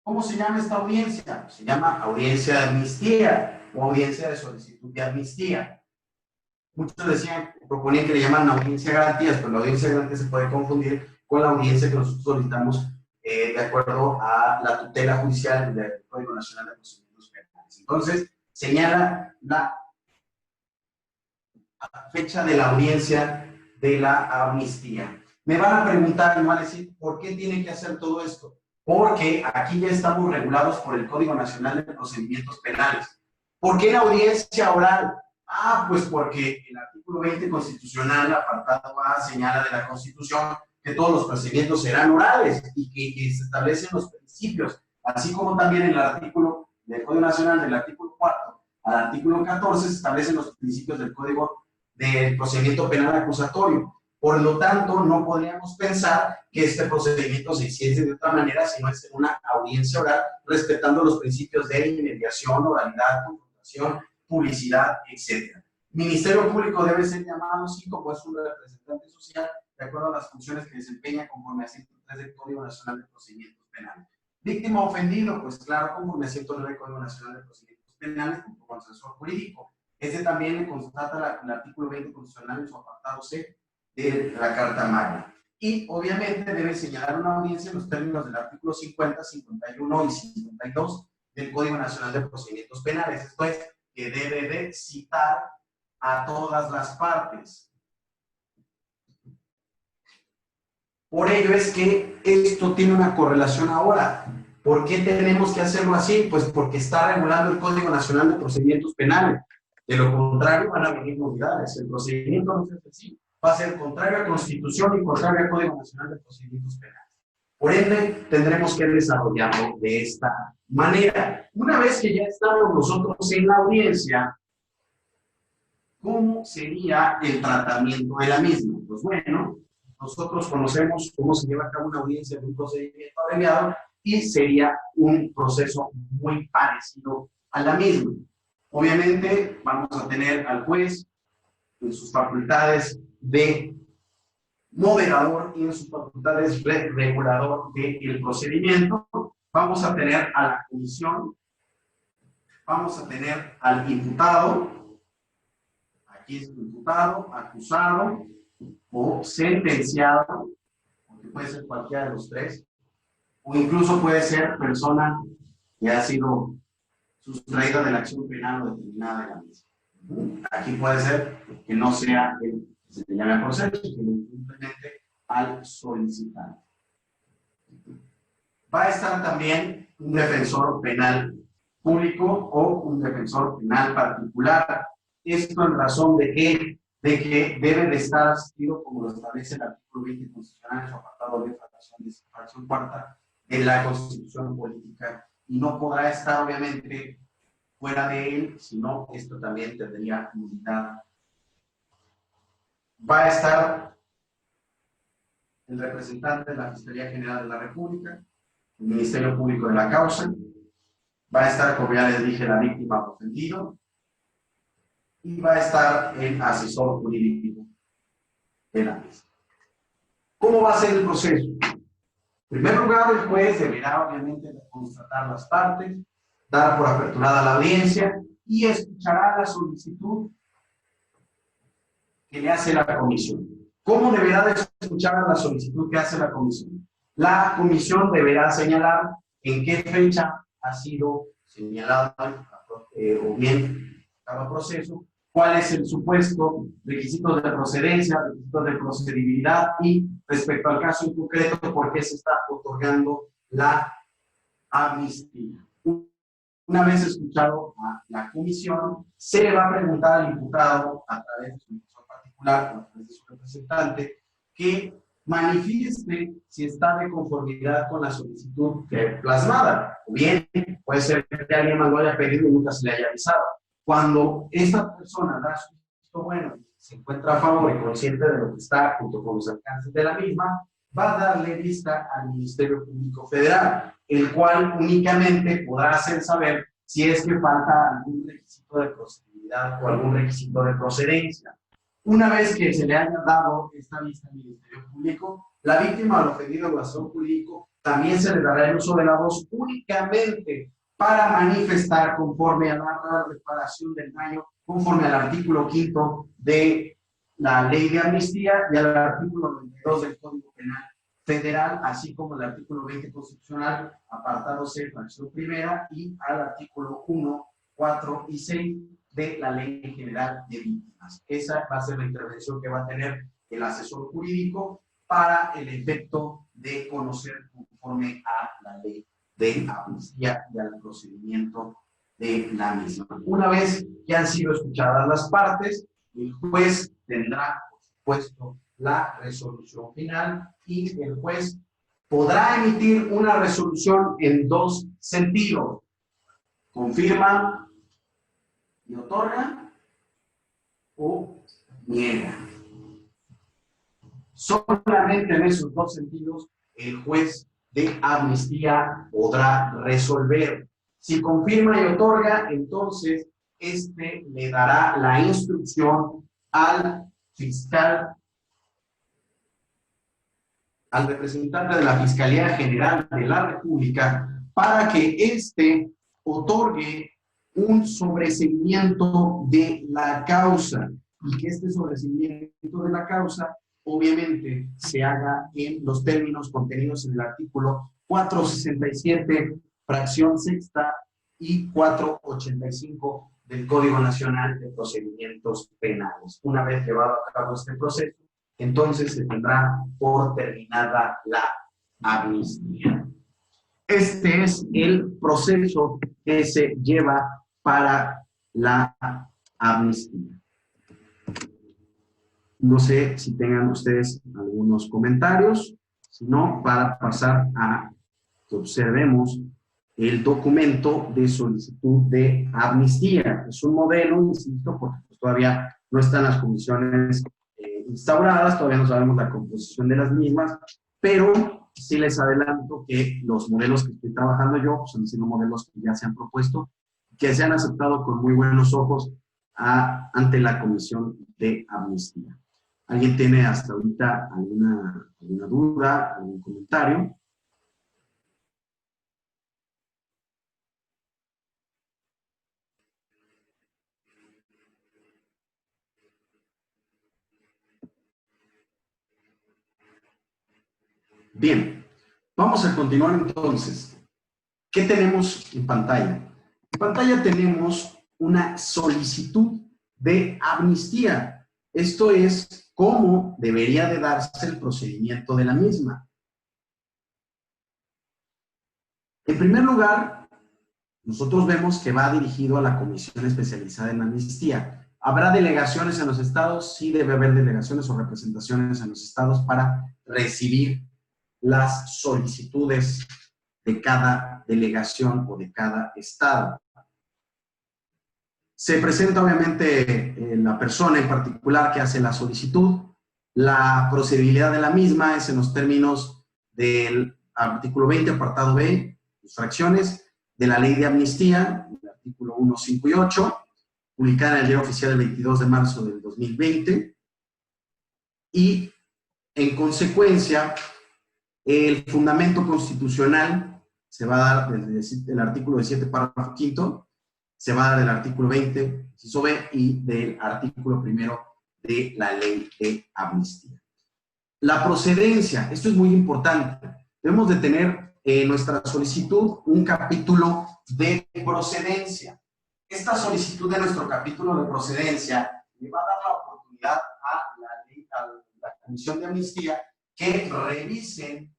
¿Cómo se llama esta audiencia? Se llama audiencia de amnistía o audiencia de solicitud de amnistía. Muchos proponían que le llaman audiencia de garantías, pero la audiencia de garantías se puede confundir con la audiencia que nosotros solicitamos de acuerdo a la tutela judicial del Código Nacional de Procedimientos Penales. Entonces, señala la fecha de la audiencia de la amnistía. Me van a preguntar y me van a decir, ¿por qué tiene que hacer todo esto? Porque aquí ya estamos regulados por el Código Nacional de Procedimientos Penales. ¿Por qué la audiencia oral? Pues porque el artículo 20 constitucional, apartado A, señala de la Constitución que todos los procedimientos serán orales y que se establecen los principios, así como también en el artículo del Código Nacional, del artículo 4 al artículo 14, se establecen los principios del Código del Procedimiento Penal Acusatorio. Por lo tanto, no podríamos pensar que este procedimiento se hiciese de otra manera, sino es en una audiencia oral, respetando los principios de inmediación, oralidad, confrontación, publicidad, etc. Ministerio Público debe ser llamado, sí, como es un representante social, de acuerdo a las funciones que desempeña conforme a 103 del Código Nacional de Procedimientos Penales. Víctima ofendido, pues claro, conforme a 109 del Código Nacional de Procedimientos Penales, como asesor jurídico. Ese también le constata el artículo 20 constitucional en su apartado C de la Carta Magna. Y obviamente debe señalar una audiencia en los términos del artículo 50, 51 y 52 del Código Nacional de Procedimientos Penales. Esto es, que debe de citar a todas las partes. Por ello es que esto tiene una correlación ahora. ¿Por qué tenemos que hacerlo así? Pues porque está regulando el Código Nacional de Procedimientos Penales. De lo contrario, van a venir novedades. El procedimiento no es así. Va a ser contrario a la Constitución y contrario al Código Nacional de Procedimientos Penales. Por ende, tendremos que desarrollarlo de esta manera. Una vez que ya estamos nosotros en la audiencia, ¿cómo sería el tratamiento de la misma? Pues bueno, nosotros conocemos cómo se lleva a cabo una audiencia de un procedimiento abreviado y sería un proceso muy parecido a la misma. Obviamente, vamos a tener al juez en sus facultades de moderador y en sus facultades de regulador del procedimiento. Vamos a tener a la comisión, vamos a tener al imputado, aquí es imputado, acusado o sentenciado, porque puede ser cualquiera de los tres, o incluso puede ser persona que ha sido sustraída de la acción penal o determinada de la misma. Aquí puede ser que no sea el que se le llame a proceso, sino simplemente al solicitante. Va a estar también un defensor penal público o un defensor penal particular. Esto en razón de que debe de estar asistido, como lo establece el artículo 20 constitucional en su apartado de fracción cuarta de la Constitución Política, y no podrá estar obviamente fuera de él, sino esto también tendría nulidad. Va a estar el representante de la Fiscalía General de la República, el Ministerio Público de la causa, va a estar, como ya les dije, la víctima o ofendido, y va a estar el asesor jurídico de la misma. ¿Cómo va a ser el proceso? En primer lugar, el juez deberá obviamente constatar las partes, dar por aperturada la audiencia y escuchará la solicitud que le hace la comisión. ¿Cómo deberá de escuchar la solicitud que hace la comisión? La comisión deberá señalar en qué fecha ha sido señalado o bien cada proceso, cuál es el supuesto, requisitos de procedencia, requisitos de procedibilidad y respecto al caso en concreto, por qué se está otorgando la amnistía. Una vez escuchado a la comisión, se le va a preguntar al imputado a través de su defensor particular o a través de su representante que manifieste si está de conformidad con la solicitud plasmada. O bien, puede ser que alguien más lo haya pedido y nunca se le haya avisado. Cuando esta persona da su visto bueno, se encuentra a favor y consciente de lo que está junto con los alcances de la misma, va a darle vista al Ministerio Público Federal, el cual únicamente podrá hacer saber si es que falta algún requisito de procedibilidad o algún requisito de procedencia. Una vez que se le haya dado esta vista al Ministerio Público, la víctima o el ofendido o asesor jurídico también se le dará el uso de la voz únicamente para manifestar conforme a la reparación del daño, conforme al artículo 5 de la Ley de Amnistía y al artículo 92 del Código Penal Federal, así como el artículo 20 constitucional, apartado C, fracción primera, y al artículo 1, 4 y 6 de la Ley General de Víctimas. Esa va a ser la intervención que va a tener el asesor jurídico para el efecto de conocer conforme a la ley de amnistía y al procedimiento de la misma. Una vez que han sido escuchadas las partes, el juez tendrá, por supuesto, la resolución final y el juez podrá emitir una resolución en dos sentidos: confirma y otorga o niega. Solamente en esos dos sentidos el juez de amnistía podrá resolver. Si confirma y otorga, entonces este le dará la instrucción al fiscal, al representante de la Fiscalía General de la República, para que éste otorgue un sobreseimiento de la causa, y que este sobreseimiento de la causa obviamente se haga en los términos contenidos en el artículo 467, fracción sexta, y 485 del Código Nacional de Procedimientos Penales. Una vez llevado a cabo este proceso, entonces se tendrá por terminada la amnistía. Este es el proceso que se lleva para la amnistía. No sé si tengan ustedes algunos comentarios, si no, para pasar a que observemos el documento de solicitud de amnistía. Es un modelo, insisto, porque pues todavía no están las comisiones instauradas, todavía no sabemos la composición de las mismas, pero sí les adelanto que los modelos que estoy trabajando yo pues, han sido modelos que ya se han propuesto, que se han aceptado con muy buenos ojos ante la Comisión de Amnistía. ¿Alguien tiene hasta ahorita alguna duda, algún comentario? Bien, vamos a continuar entonces. ¿Qué tenemos en pantalla? En pantalla tenemos una solicitud de amnistía. Esto es cómo debería de darse el procedimiento de la misma. En primer lugar, nosotros vemos que va dirigido a la Comisión Especializada en Amnistía. ¿Habrá delegaciones en los estados? Sí, debe haber delegaciones o representaciones en los estados para recibir las solicitudes de cada delegación o de cada estado. Se presenta obviamente la persona en particular que hace la solicitud. La procedibilidad de la misma es en los términos del artículo 20, apartado B, fracciones de la Ley de Amnistía, el artículo 1, 5 y 8, publicada en el Diario Oficial el 22 de marzo del 2020. Y, en consecuencia, el fundamento constitucional se va a dar desde el artículo 17, párrafo quinto, se va a dar del artículo 20, inciso B, y del artículo primero de la Ley de Amnistía. La procedencia, esto es muy importante. Debemos de tener en nuestra solicitud un capítulo de procedencia. Esta solicitud de nuestro capítulo de procedencia le va a dar la oportunidad a la Comisión de Amnistía que revisen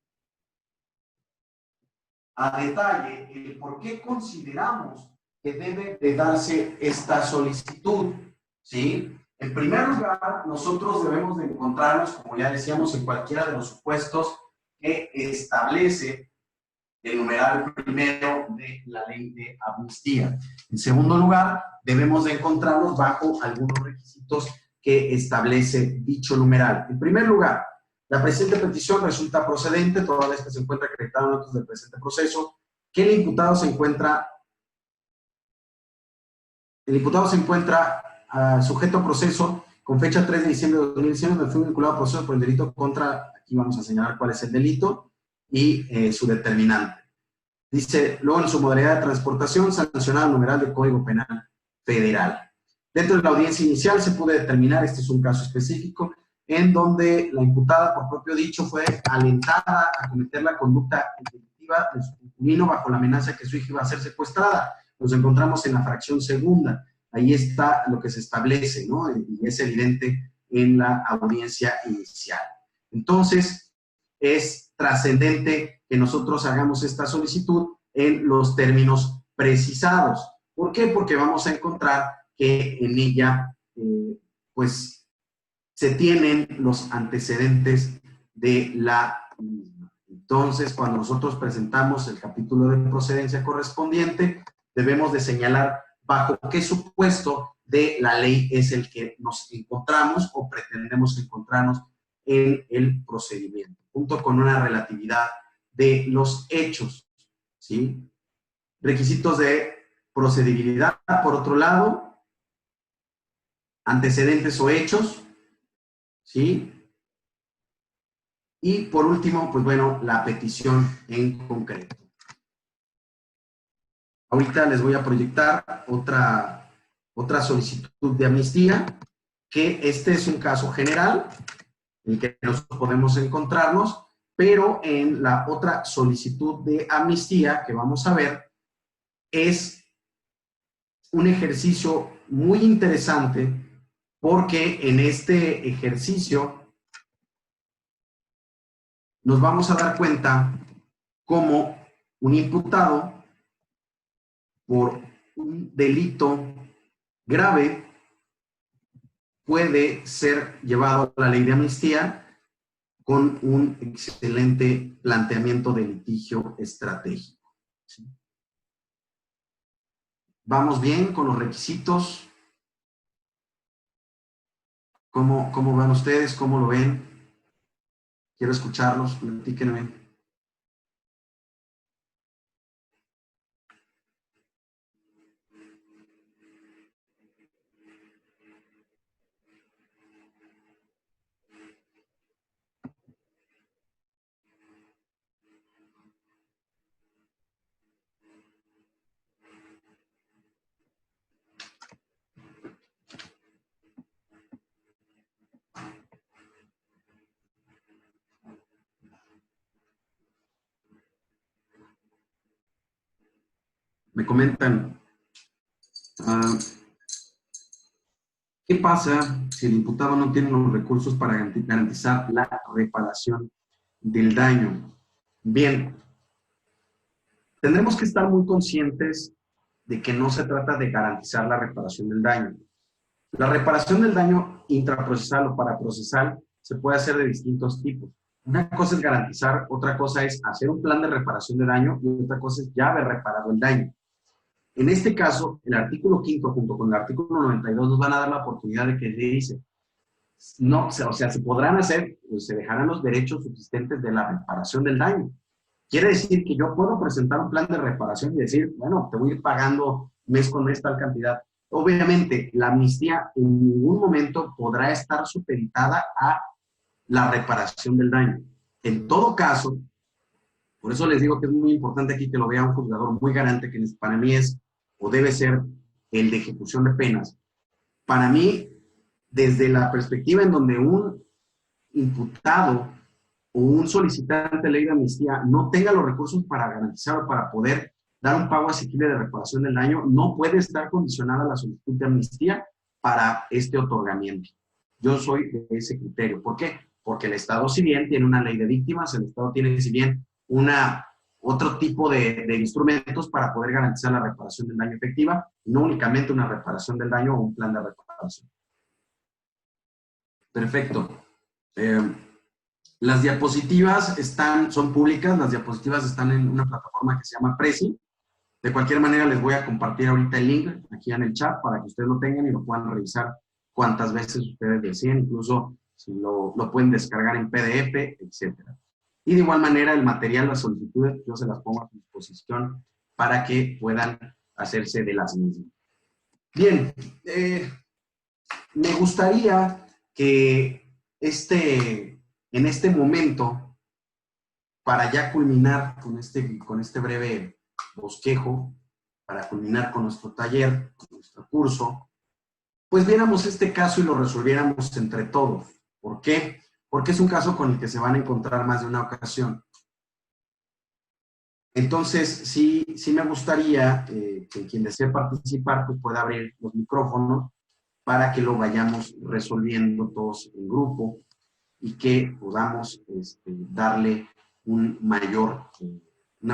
a detalle el por qué consideramos que debe de darse esta solicitud, ¿sí? En primer lugar, nosotros debemos de encontrarnos, como ya decíamos, en cualquiera de los supuestos que establece el numeral primero de la Ley de Amnistía. En segundo lugar, debemos de encontrarnos bajo algunos requisitos que establece dicho numeral. En primer lugar, la presente petición resulta procedente toda vez que se encuentra acreditado en los datos del presente proceso, que el imputado se encuentra sujeto a proceso con fecha 3 de diciembre de 2019, donde fue vinculado a proceso por el delito contra, aquí vamos a señalar cuál es el delito, y su determinante. Dice, luego en su modalidad de transportación, sancionado el numeral del Código Penal Federal. Dentro de la audiencia inicial se pudo determinar, este es un caso específico, en donde la imputada, por propio dicho, fue alentada a cometer la conducta delictiva de su concubino bajo la amenaza de que su hija iba a ser secuestrada. Nos encontramos en la fracción segunda. Ahí está lo que se establece, ¿no? Y es evidente en la audiencia inicial. Entonces, es trascendente que nosotros hagamos esta solicitud en los términos precisados. ¿Por qué? Porque vamos a encontrar que en ella, pues, se tienen los antecedentes de la misma. Entonces, cuando nosotros presentamos el capítulo de procedencia correspondiente, debemos de señalar bajo qué supuesto de la ley es el que nos encontramos o pretendemos encontrarnos en el procedimiento, junto con una relatividad de los hechos, ¿sí? Requisitos de procedibilidad, por otro lado, antecedentes o hechos, ¿sí? Y por último, pues bueno, la petición en concreto. Ahorita les voy a proyectar otra solicitud de amnistía, que este es un caso general en el que nosotros podemos encontrarnos, pero en la otra solicitud de amnistía que vamos a ver es un ejercicio muy interesante, porque en este ejercicio nos vamos a dar cuenta cómo un imputado por un delito grave puede ser llevado a la ley de amnistía con un excelente planteamiento de litigio estratégico. ¿Sí? ¿Vamos bien con los requisitos? ¿Cómo van ustedes? ¿Cómo lo ven? Quiero escucharlos, platíquenme. Me comentan, ¿qué pasa si el imputado no tiene los recursos para garantizar la reparación del daño? Bien, tendremos que estar muy conscientes de que no se trata de garantizar la reparación del daño. La reparación del daño intraprocesal o paraprocesal se puede hacer de distintos tipos. Una cosa es garantizar, otra cosa es hacer un plan de reparación de daño y otra cosa es ya haber reparado el daño. En este caso, el artículo 5 junto con el artículo 92 nos van a dar la oportunidad de que se dice, no, o sea, se podrán hacer, pues, se dejarán los derechos subsistentes de la reparación del daño. Quiere decir que yo puedo presentar un plan de reparación y decir, bueno, te voy a ir pagando mes con mes tal cantidad. Obviamente, la amnistía en ningún momento podrá estar supeditada a la reparación del daño. En todo caso, por eso les digo que es muy importante aquí que lo vea un juzgador muy garante, que para mí es o debe ser el de ejecución de penas. Para mí, desde la perspectiva en donde un imputado o un solicitante de ley de amnistía no tenga los recursos para garantizar o para poder dar un pago asequible de reparación del daño, no puede estar condicionada la solicitud de amnistía para este otorgamiento. Yo soy de ese criterio. ¿Por qué? Porque el Estado, si bien tiene una ley de víctimas, el Estado tiene, si bien, otro tipo de instrumentos para poder garantizar la reparación del daño efectiva, no únicamente una reparación del daño o un plan de reparación. Perfecto. Las diapositivas son públicas, las diapositivas están en una plataforma que se llama Prezi. De cualquier manera, les voy a compartir ahorita el link aquí en el chat para que ustedes lo tengan y lo puedan revisar cuantas veces ustedes deseen, incluso si lo pueden descargar en PDF, etc. Y de igual manera, el material, las solicitudes, yo se las pongo a su disposición para que puedan hacerse de las mismas. Bien, me gustaría que en este momento, para ya culminar con este breve bosquejo, para culminar con nuestro taller, con nuestro curso, pues viéramos este caso y lo resolviéramos entre todos. ¿Por qué? Porque es un caso con el que se van a encontrar más de una ocasión. Entonces, sí me gustaría que quien desee participar pues pueda abrir los micrófonos para que lo vayamos resolviendo todos en grupo y que podamos darle una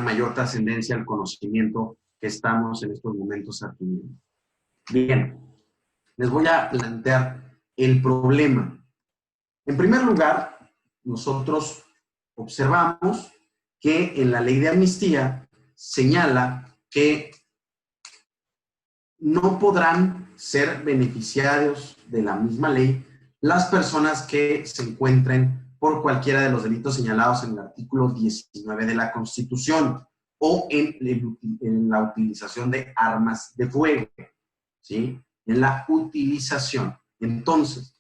mayor trascendencia al conocimiento que estamos en estos momentos adquiriendo. Bien, les voy a plantear el problema. En primer lugar, nosotros observamos que en la ley de amnistía señala que no podrán ser beneficiarios de la misma ley las personas que se encuentren por cualquiera de los delitos señalados en el artículo 19 de la Constitución o en la utilización de armas de fuego, ¿sí? En la utilización. Entonces,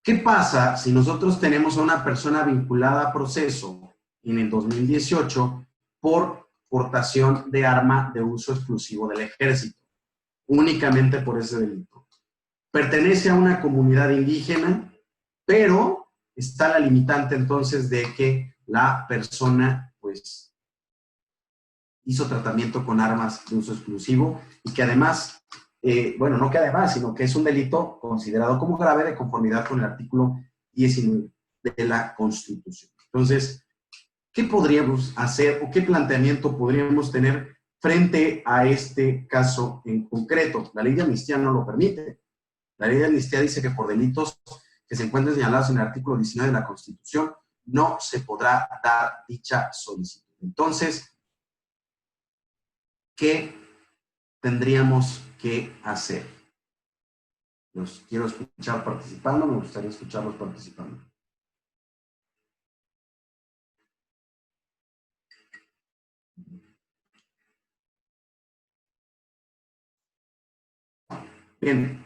¿qué pasa si nosotros tenemos a una persona vinculada a proceso en el 2018 por portación de arma de uso exclusivo del ejército? Únicamente por ese delito. Pertenece a una comunidad indígena, pero está la limitante entonces de que la persona, pues, hizo tratamiento con armas de uso exclusivo y que además, bueno, no que además, sino que es un delito considerado como grave de conformidad con el artículo 19 de la Constitución. Entonces, ¿qué podríamos hacer o qué planteamiento podríamos tener frente a este caso en concreto? La ley de amnistía no lo permite. La ley de amnistía dice que por delitos que se encuentren señalados en el artículo 19 de la Constitución no se podrá dar dicha solicitud. Entonces, ¿qué tendríamos que hacer? Los quiero escuchar participando, me gustaría escucharlos participando. Bien,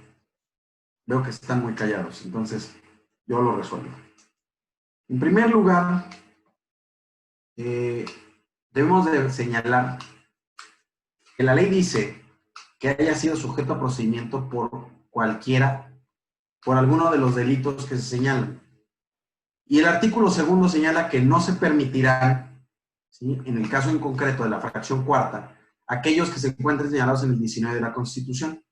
veo que están muy callados, entonces yo lo resuelvo. En primer lugar, debemos de señalar que la ley dice que haya sido sujeto a procedimiento por cualquiera, por alguno de los delitos que se señalan. Y el artículo 2 señala que no se permitirán, ¿sí?, en el caso en concreto de la fracción cuarta, aquellos que se encuentren señalados en el 19 de la Constitución.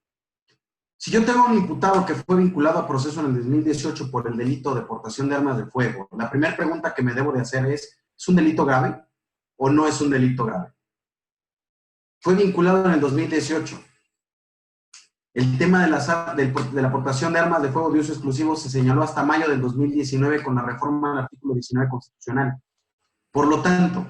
Si yo tengo un imputado que fue vinculado a proceso en el 2018 por el delito de portación de armas de fuego, la primera pregunta que me debo de hacer es un delito grave o no es un delito grave? Fue vinculado en el 2018. El tema de la portación de armas de fuego de uso exclusivo se señaló hasta mayo del 2019 con la reforma al artículo 19 constitucional. Por lo tanto,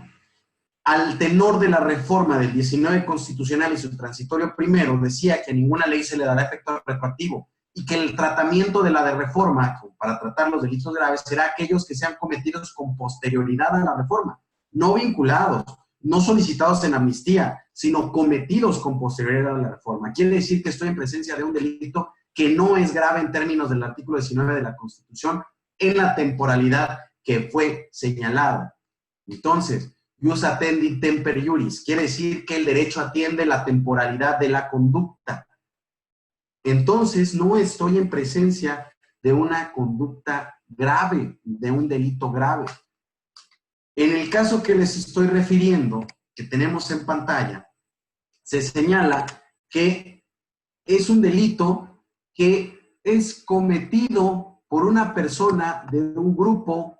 al tenor de la reforma del 19 constitucional y su transitorio primero, decía que a ninguna ley se le dará efecto retroactivo y que el tratamiento de la de reforma para tratar los delitos graves será aquellos que sean cometidos con posterioridad a la reforma, no vinculados, no solicitados en amnistía, sino cometidos con posterioridad a la reforma. Quiere decir que estoy en presencia de un delito que no es grave en términos del artículo 19 de la Constitución en la temporalidad que fue señalada. Entonces, ius attendit temper iuris, quiere decir que el derecho atiende la temporalidad de la conducta. Entonces, no estoy en presencia de una conducta grave, de un delito grave. En el caso que les estoy refiriendo, que tenemos en pantalla, se señala que es un delito que es cometido por una persona de un grupo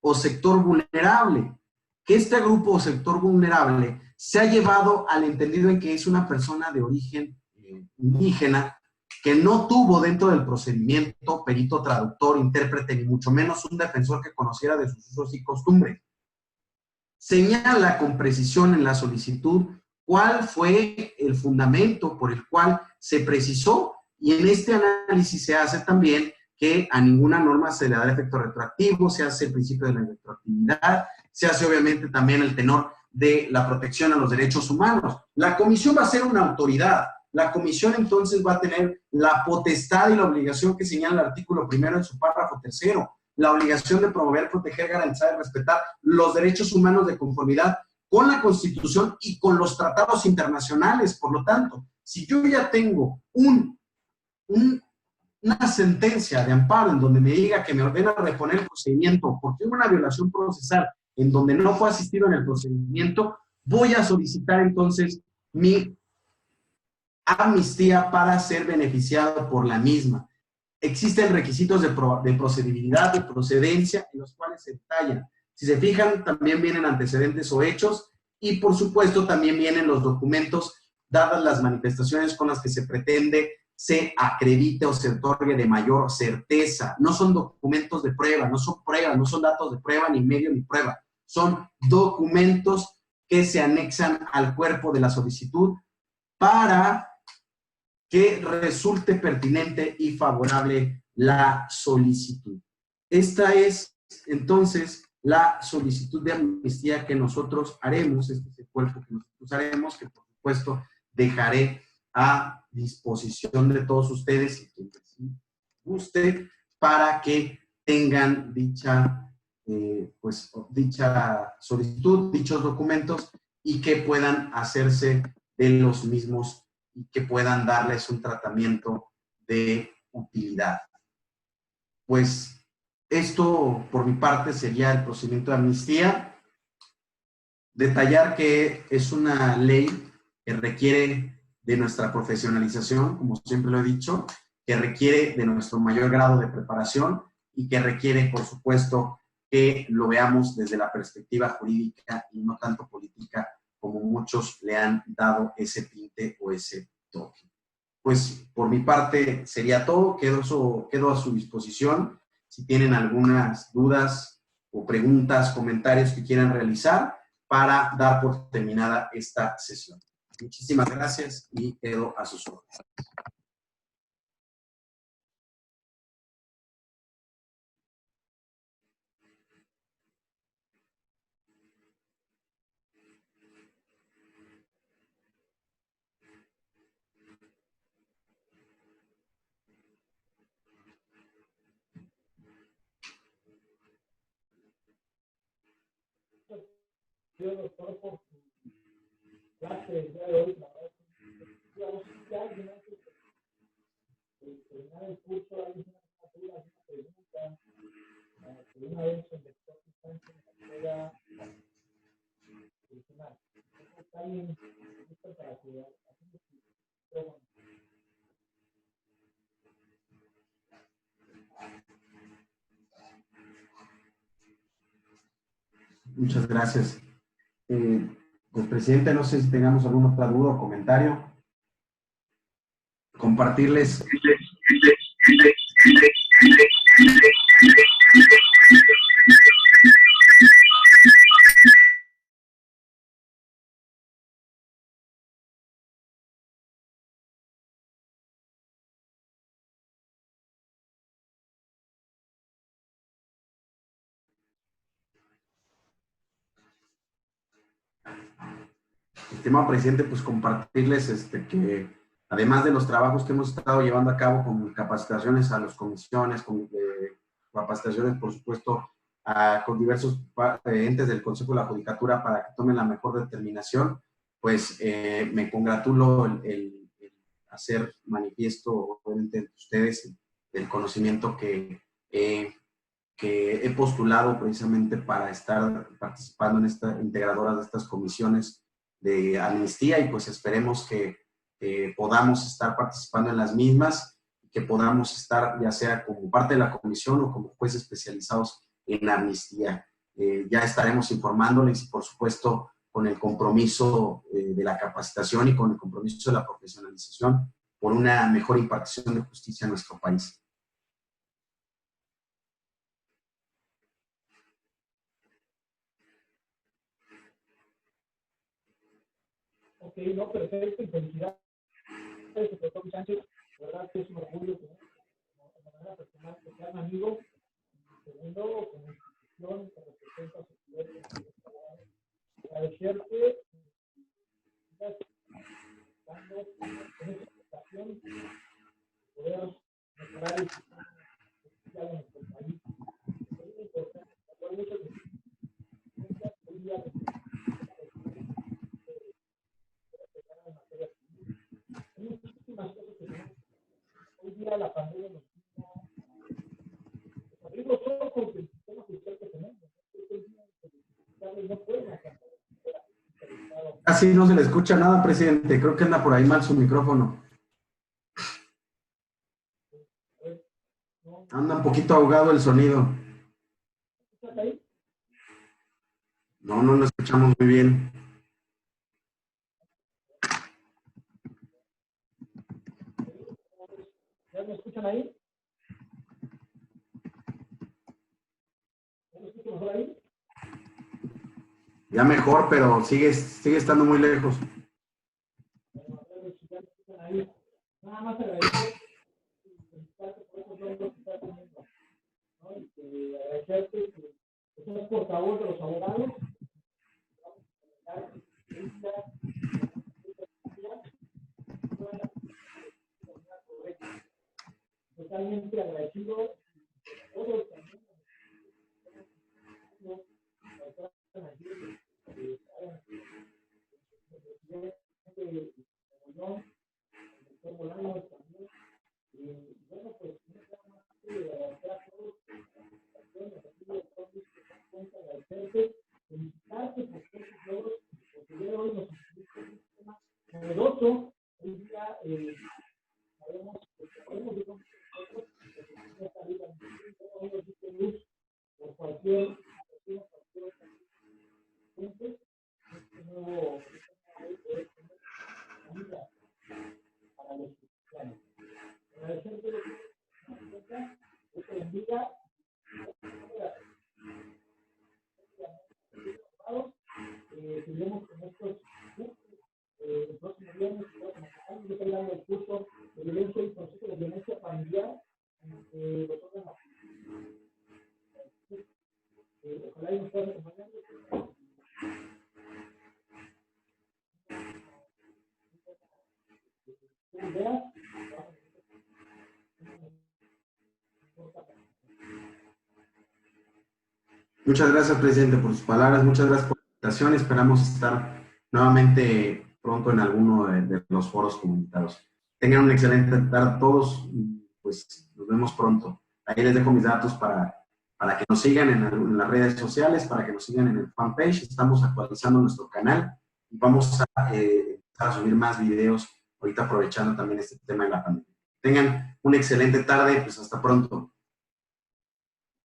o sector vulnerable, que este grupo o sector vulnerable se ha llevado al entendido en que es una persona de origen indígena que no tuvo dentro del procedimiento perito, traductor, intérprete, ni mucho menos un defensor que conociera de sus usos y costumbres. Señala con precisión en la solicitud cuál fue el fundamento por el cual se precisó, y en este análisis se hace también que a ninguna norma se le da efecto retroactivo, se hace el principio de la retroactividad, se hace obviamente también el tenor de la protección a los derechos humanos. La comisión va a ser una autoridad. La comisión entonces va a tener la potestad y la obligación que señala el artículo 1 en su párrafo 3, la obligación de promover, proteger, garantizar y respetar los derechos humanos de conformidad con la Constitución y con los tratados internacionales. Por lo tanto, si yo ya tengo una sentencia de amparo en donde me diga que me ordena reponer el procedimiento porque hubo una violación procesal en donde no fue asistido en el procedimiento, voy a solicitar entonces mi amnistía para ser beneficiado por la misma. Existen requisitos de procedibilidad, de procedencia, en los cuales se detallan. Si se fijan, también vienen antecedentes o hechos y, por supuesto, también vienen los documentos, dadas las manifestaciones con las que se pretende se acredite o se otorgue de mayor certeza. No son documentos de prueba, no son pruebas, no son datos de prueba, ni medio ni prueba. Son documentos que se anexan al cuerpo de la solicitud para que resulte pertinente y favorable la solicitud. Esta es, entonces, la solicitud de amnistía que nosotros haremos, este es el cuerpo que nosotros haremos, que por supuesto dejaré a disposición de todos ustedes y que guste para que tengan dicha solicitud, dichos documentos y que puedan hacerse de los mismos y que puedan darles un tratamiento de utilidad. Pues esto por mi parte sería el procedimiento de amnistía. Detallar que es una ley que requiere de nuestra profesionalización, como siempre lo he dicho, que requiere de nuestro mayor grado de preparación y que requiere, por supuesto, que lo veamos desde la perspectiva jurídica y no tanto política, como muchos le han dado ese tinte o ese toque. Pues por mi parte sería todo, quedo a su disposición. Si tienen algunas dudas o preguntas, comentarios que quieran realizar para dar por terminada esta sesión. Muchísimas gracias y quedo a sus órdenes. Doctor, por su clase del día de hoy. La verdad es que alguien antes de terminar el curso, alguien una pregunta, que una vez el doctor Sánchez la pueda solucionar. Alguien listo para que hacemos. Muchas gracias. Pues, presidente, no sé si tengamos alguna otra duda o comentario. Compartirles. Estimado presidente, pues compartirles que además de los trabajos que hemos estado llevando a cabo con capacitaciones a las comisiones, con capacitaciones, por supuesto, con diversos entes del Consejo de la Judicatura para que tomen la mejor determinación, pues me congratulo el hacer manifiesto, obviamente, entre ustedes el conocimiento que he postulado precisamente para estar participando en esta integradora de estas comisiones de amnistía y pues esperemos que podamos estar participando en las mismas y que podamos estar ya sea como parte de la comisión o como jueces especializados en amnistía. Ya estaremos informándoles y por supuesto con el compromiso de la capacitación y con el compromiso de la profesionalización por una mejor impartición de justicia en nuestro país. Ok, no, perfecto, y felicidades, doctor Sánchez. La verdad que es un orgullo que de manera personal que sean amigos. Segundo, como institución que representa a su cliente, agradecerte, dando en esta ocasión poder mejorar el sistema social en nuestro país. Es muy importante, hay muchas noticias hoy día de muchísimas cosas que tenemos. Hoy día la pandemia nos abrir los ojos porque el sistema judicial que tenemos. No pueden alcanzar. Casi no se le escucha nada, presidente. Creo que anda por ahí mal su micrófono. Anda un poquito ahogado el sonido. No, no lo escuchamos muy bien. ¿Ya me escuchan ahí? ¿Ya me escuchan mejor ahí? Ya mejor, pero sigue estando muy lejos. Bueno, a ver si ya me escuchan ahí. Nada más agradecer y felicitarte por esos logros que estás teniendo, ¿no? Y que agradecerte que seas portavoz de los abogados. Totalmente agradecido. cualquier gente, nuevo ayuda para los cristianos. Agradecerte lo que te bendiga. Seguiremos con estos cursos el próximo viernes. Yo estoy dando el curso de violencia y proceso de violencia familiar entre los órganos. Ojalá y nos puedan acompañar. Muchas gracias, presidente, por sus palabras. Muchas gracias por la invitación. Esperamos estar nuevamente pronto en alguno de los foros comunitarios. Tengan una excelente tarde a todos. Pues nos vemos pronto. Ahí les dejo mis datos para que nos sigan en las redes sociales, para que nos sigan en el fanpage. Estamos actualizando nuestro canal y vamos a subir más videos ahorita aprovechando también este tema de la pandemia. Tengan una excelente tarde. Pues hasta pronto.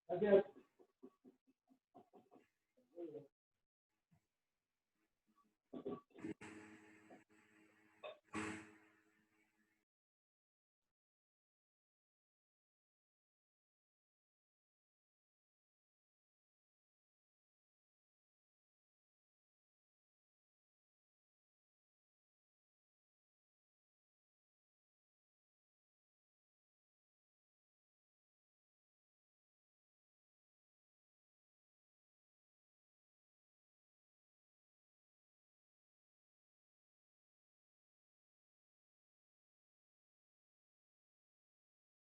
Gracias.